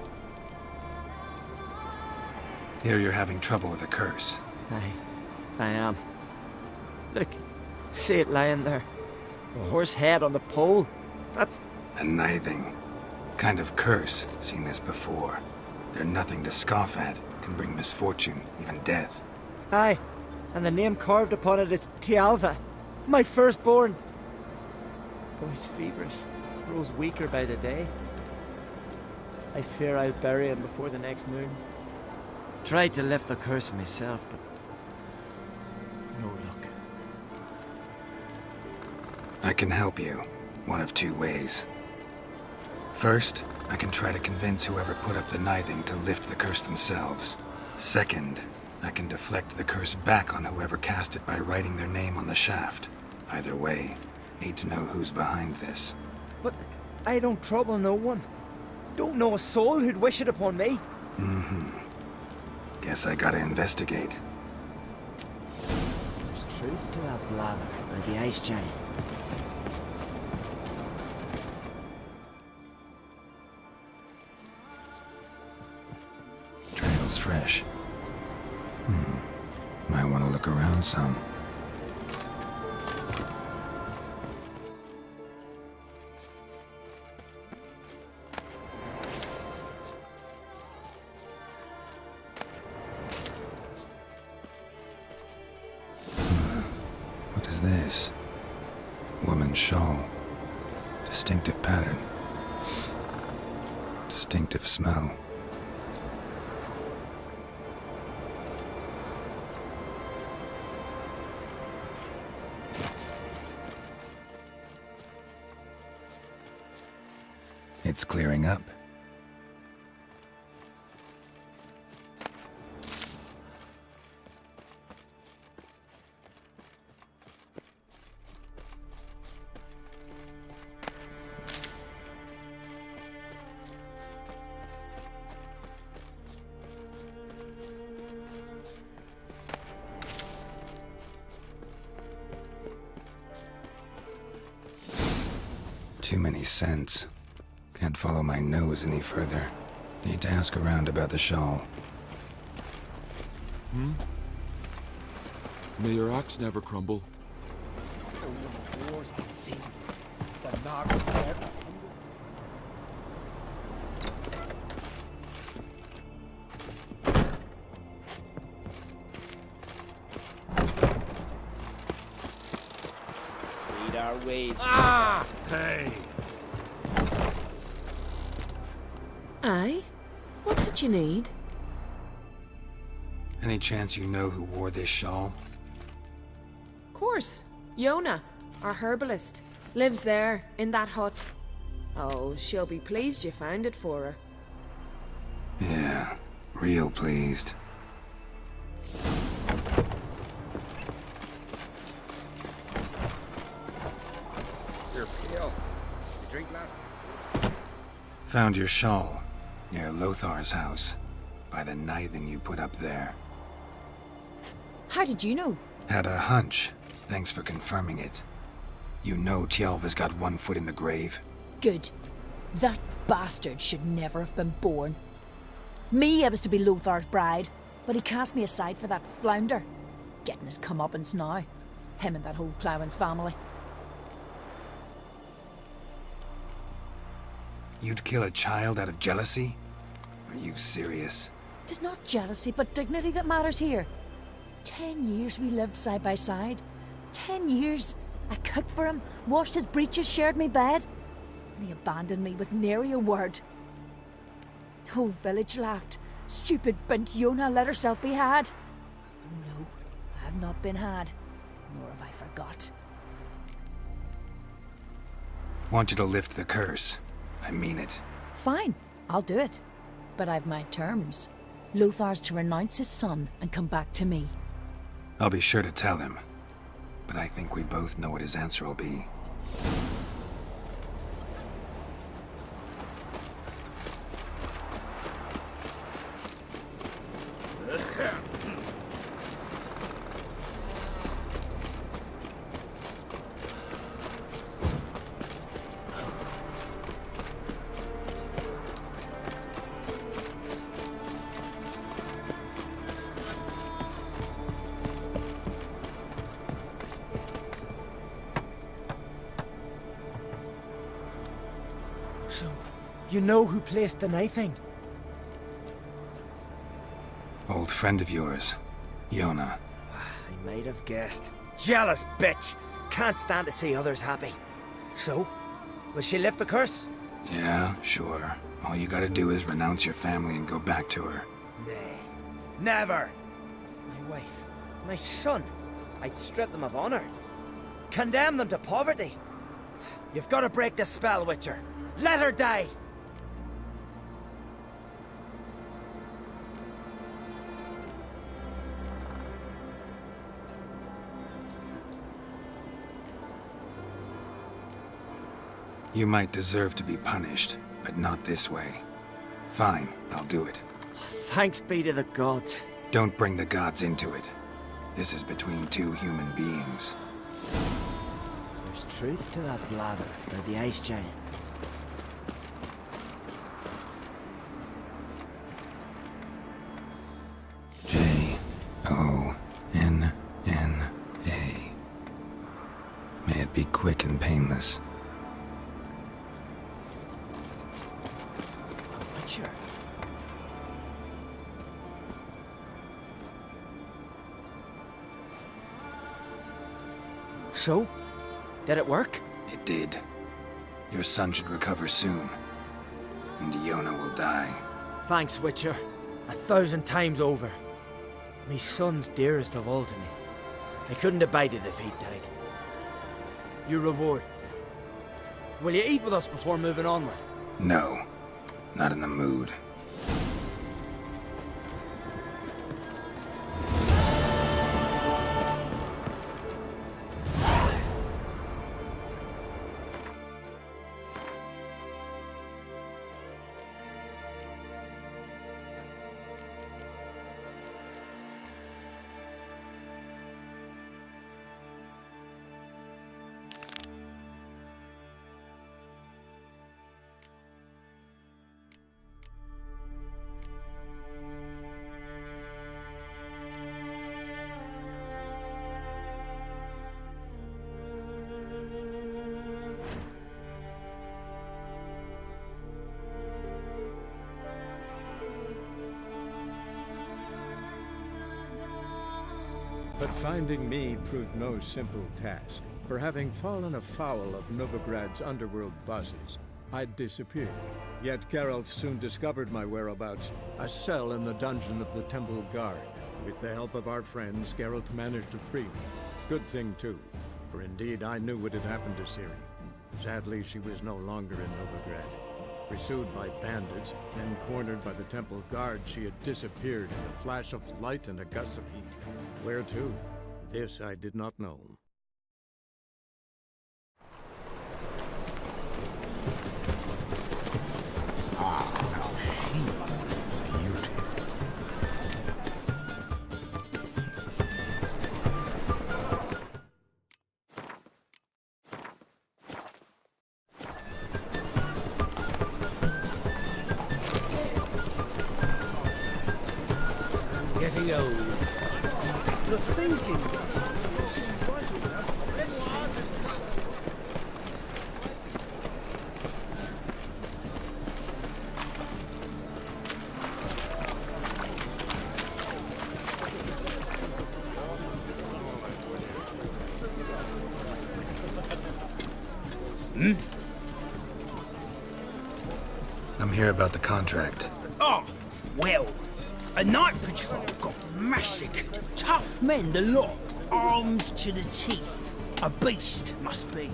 Hear you're having trouble with a curse. I am. Look, see it lying there. A horse head on the pole. That's... A nithing. Kind of curse. Seen this before. They're nothing to scoff at. Can bring misfortune, even death. Aye, and the name carved upon it is Tialva, my firstborn. Boy's feverish, grows weaker by the day. I fear I'll bury him before the next moon. Tried to lift the curse myself, but no luck. I can help you. One of two ways. First, I can try to convince whoever put up the nithing to lift the curse themselves. Second, I can deflect the curse back on whoever cast it by writing their name on the shaft. Either way, need to know who's behind this. But I don't trouble no one. Don't know a soul who'd wish it upon me. Guess I gotta investigate. There's truth to that blather by the ice giant. Trail's fresh. Might want to look around some. What is this? Woman's shawl. Distinctive pattern. Distinctive smell. It's clearing up. Too many scents. Can't follow my nose any further. Need to ask around about the shawl. May your axe never crumble. War's been seen. The Naga fled. Lead our ways. Ah! Hey! Aye? What's it you need? Any chance you know who wore this shawl? Course. Yona, our herbalist. Lives there, in that hut. Oh, she'll be pleased you found it for her. Yeah, real pleased. You're pale. You drink last? Found your shawl near Lothar's house, by the nithing you put up there. How did you know? Had a hunch. Thanks for confirming it. You know Tialva's got one foot in the grave? Good. That bastard should never have been born. Me, I was to be Lothar's bride, but he cast me aside for that flounder. getting his comeuppance now. Him and that whole ploughing family. You'd kill a child out of jealousy? Are you serious? Tis not jealousy, but dignity that matters here. 10 years we lived side by side. 10 years. I cooked for him, washed his breeches, shared me bed. And he abandoned me with nary a word. The whole village laughed. Stupid bint Yona let herself be had. No, I have not been had, nor have I forgot. Want you to lift the curse. I mean it. Fine, I'll do it. But I've my terms. Lothar's to renounce his son and come back to me. I'll be sure to tell him. But I think we both know what his answer will be. So, you know who placed the knifing? Old friend of yours, Yona. I might have guessed. Jealous bitch! Can't stand to see others happy. So, will she lift the curse? Yeah, sure. All you gotta do is renounce your family and go back to her. Nay. Never! My wife, my son, I'd strip them of honor. Condemn them to poverty. You've got to break the spell, Witcher. Let her die! You might deserve to be punished, but not this way. Fine, I'll do it. Thanks be to the gods. Don't bring the gods into it. This is between two human beings. There's truth to that blather about the ice giant. J-O-N-N-A. May it be quick and painless. Witcher. So? Did it work? It did. Your son should recover soon. And Yona will die. Thanks, Witcher. 1,000 times over. Me son's dearest of all to me. I couldn't abide it if he'd died. Your reward. Will you eat with us before moving onward? No. Not in the mood. But finding me proved no simple task. For having fallen afoul of Novigrad's underworld bosses, I'd disappeared. Yet Geralt soon discovered my whereabouts, a cell in the dungeon of the Temple Guard. With the help of our friends, Geralt managed to free me. Good thing, too, for indeed I knew what had happened to Ciri. Sadly, she was no longer in Novigrad. Pursued by bandits, then cornered by the Temple Guard, she had disappeared in a flash of light and a gust of heat. Where to? This I did not know. Ah, she was beautiful. Getting old. the thinking. I'm here about the contract. Oh, well, a night patrol got massacred. Tough men, the lot, armed to the teeth. A beast, must be.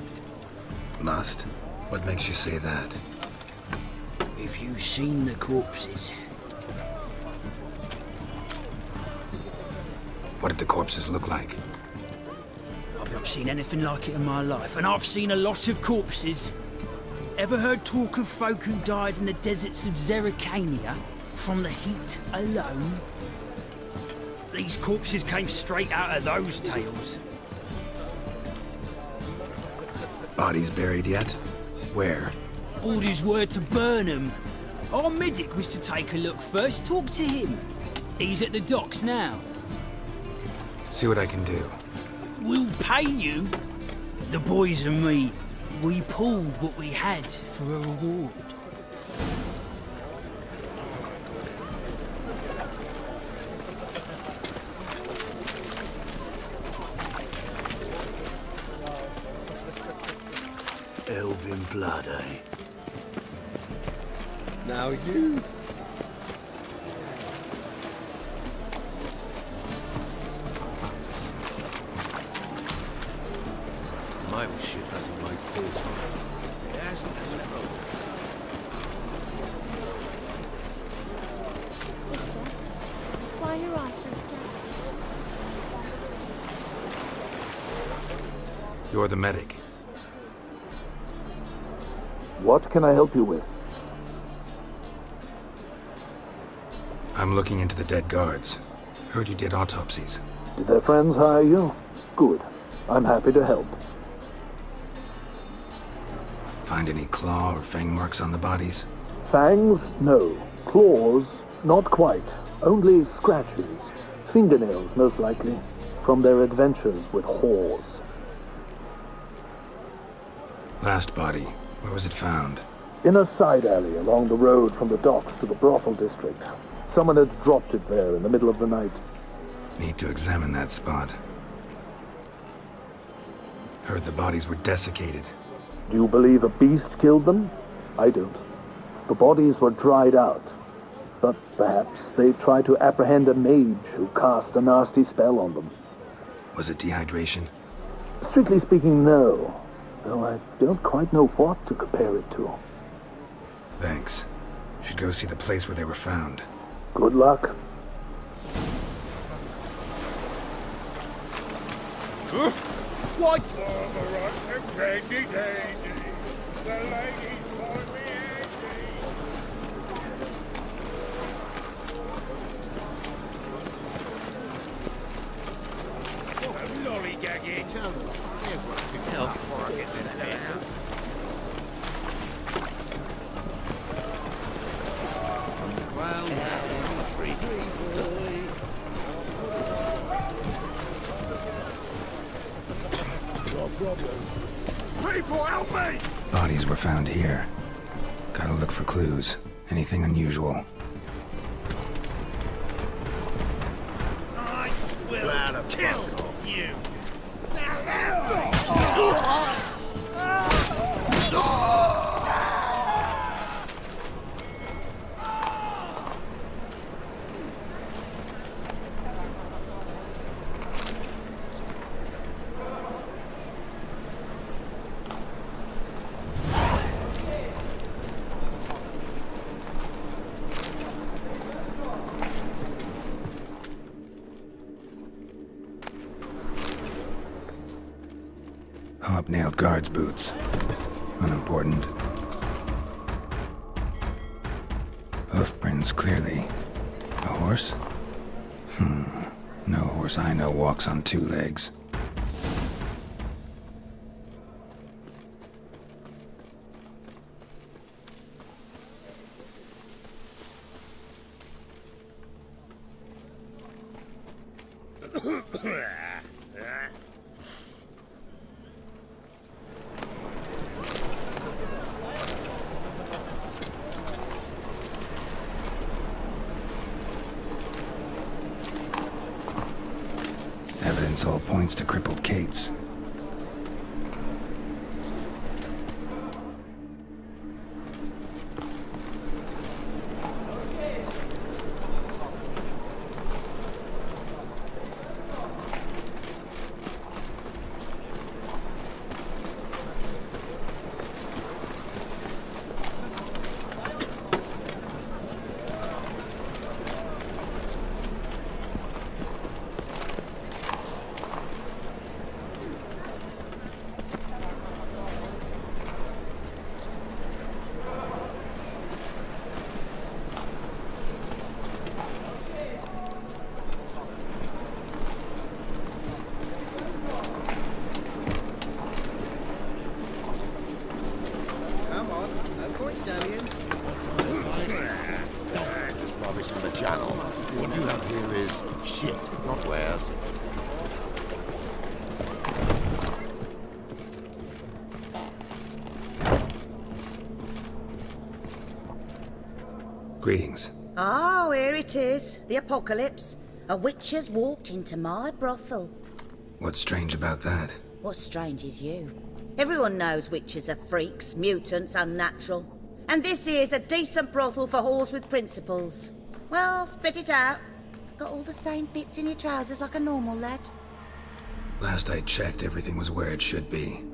Must? What makes you say that? If you've seen the corpses. What did the corpses look like? I've not seen anything like it in my life, and I've seen a lot of corpses. Ever heard talk of folk who died in the deserts of Zerrikania from the heat alone? These corpses came straight out of those tales. Bodies buried yet? Where? Orders were to burn them. Our medic was to take a look first, talk to him. He's at the docks now. See what I can do. We'll pay you. The boys and me, we pulled what we had for a reward. Elven blood, eh? Now you... My old ship hasn't made poor time. It hasn't ever. Mister, why are your eyes so strange? You're the medic. What can I help you with? I'm looking into the dead guards. Heard you did autopsies. Did their friends hire you? Good. I'm happy to help. Find any claw or fang marks on the bodies? Fangs? No. Claws? Not quite. Only scratches. Fingernails, most likely. From their adventures with whores. Last body. Where was it found? In a side alley along the road from the docks to the brothel district. Someone had dropped it there in the middle of the night. Need to examine that spot. Heard the bodies were desiccated. Do you believe a beast killed them? I don't. The bodies were dried out. But perhaps they tried to apprehend a mage who cast a nasty spell on them. Was it dehydration? Strictly speaking, no. Though I don't quite know what to compare it to. Thanks. Should go see the place where they were found. Good luck. What? Lollygag it. Everyone can help before I get this haircut. Well, now, free boy. People, help me! Bodies were found here. Gotta look for clues. Anything unusual. I will kill you. Hobnailed guards' boots. Unimportant. Hoof prints, clearly. A horse? No horse I know walks on two legs. Evidence all points to crippled Kate's. Greetings. Oh, here it is. The apocalypse. A witch has walked into my brothel. What's strange about that? What's strange is you. Everyone knows witches are freaks, mutants, unnatural. And this here's a decent brothel for whores with principles. Well, spit it out. Got all the same bits in your trousers like a normal lad. Last I checked, everything was where it should be.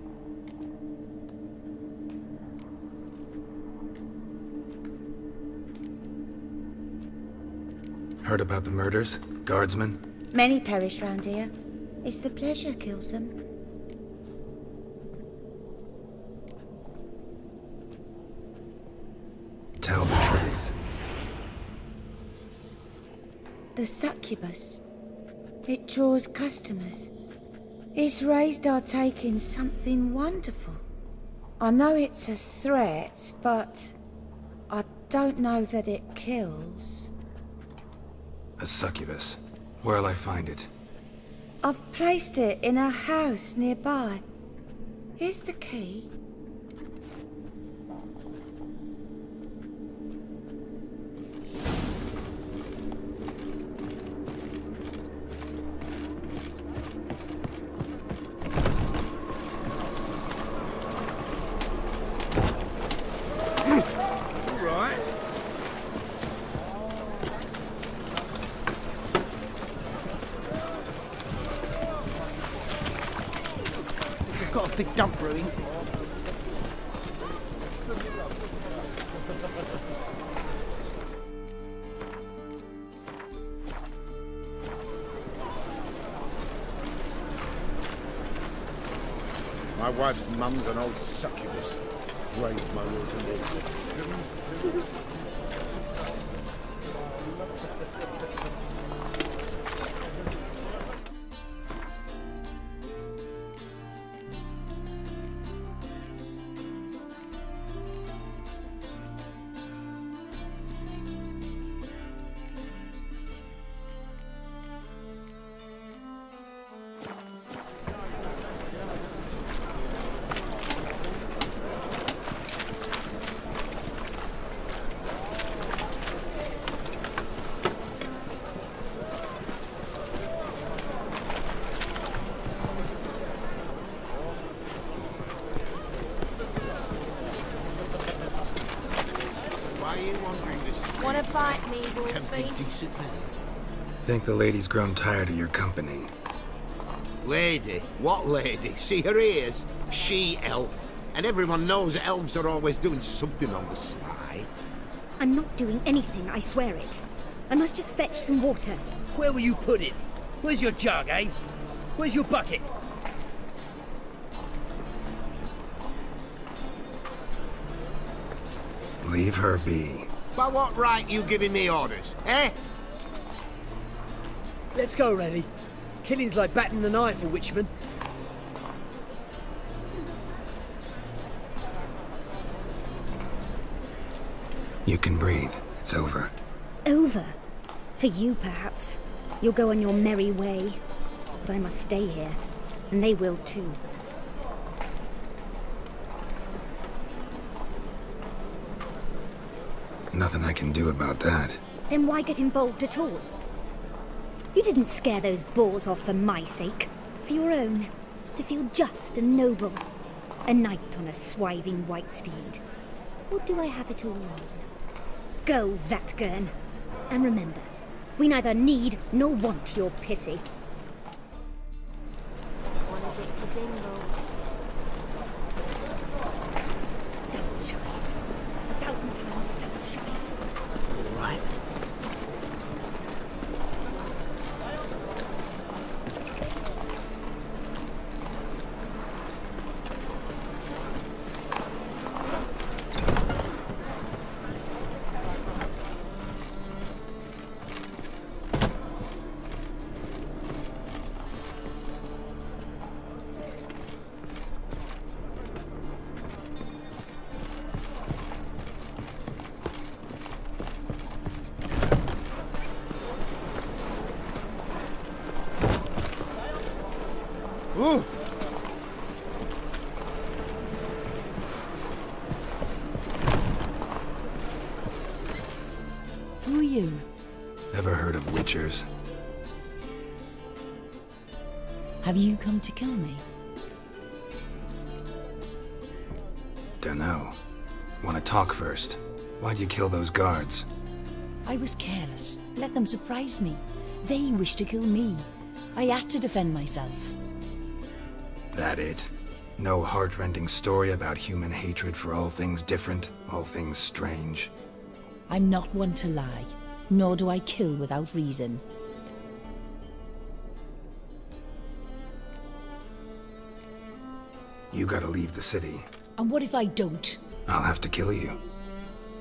Heard about the murders? Guardsmen? Many perish round here. It's the pleasure kills them. Tell the truth. The succubus. It draws customers. It's raised our take in something wonderful. I know it's a threat, but I don't know that it kills. A succubus. Where'll I find it? I've placed it in a house nearby. Here's the key. Got a big dump brewing. My wife's mum's an old succubus. Drains my will to live. Wanna bite me, Wolfie? Think the lady's grown tired of your company. Lady? What lady? See her ears? She-elf. And everyone knows elves are always doing something on the sly. I'm not doing anything, I swear it. I must just fetch some water. Where will you put it? Where's your jug, eh? Where's your bucket? Leave her be. By what right you giving me orders, eh? Let's go, Rennie. Killing's like batting an eye for witchmen. You can breathe. It's over. Over? For you, perhaps. You'll go on your merry way. But I must stay here, and they will too. Nothing I can do about that. Then why get involved at all? You didn't scare those boars off for my sake. For your own. To feel just and noble. A knight on a swiving white steed. Or do I have it all wrong? Go, Vatgern. And remember, we neither need nor want your pity. Wanna dip the dingle? Double shies. 1,000 times double shies. All right. Ooh. Who are you? Ever heard of witchers? Have you come to kill me? Dunno. Wanna talk first? Why'd you kill those guards? I was careless. Let them surprise me. They wished to kill me. I had to defend myself. That it? No heart-rending story about human hatred for all things different, all things strange? I'm not one to lie, nor do I kill without reason. You gotta leave the city. And what if I don't? I'll have to kill you.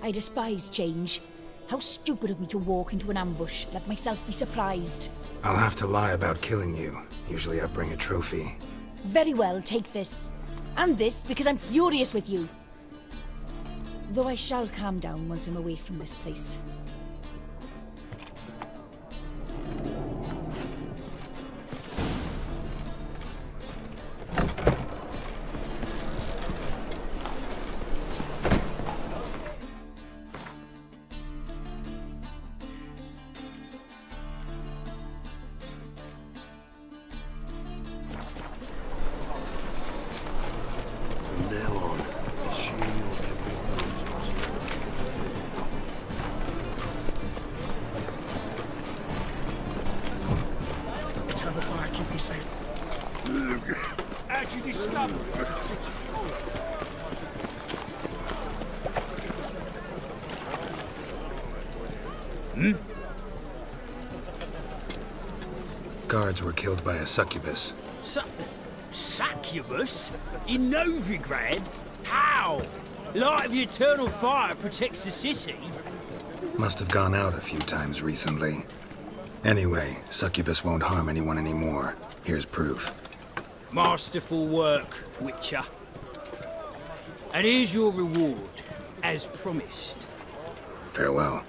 I despise change. How stupid of me to walk into an ambush, let myself be surprised. I'll have to lie about killing you. Usually I bring a trophy. Very well, take this. And this, because I'm furious with you. Though I shall calm down once I'm away from this place. From now on, assume your every movement. Tell me why I keep you safe. How'd you discover it? Guards were killed by a succubus. Succubus? In Novigrad? How? Light of the eternal fire protects the city. Must have gone out a few times recently. Anyway, succubus won't harm anyone anymore. Here's proof. Masterful work, Witcher. And here's your reward, as promised. Farewell.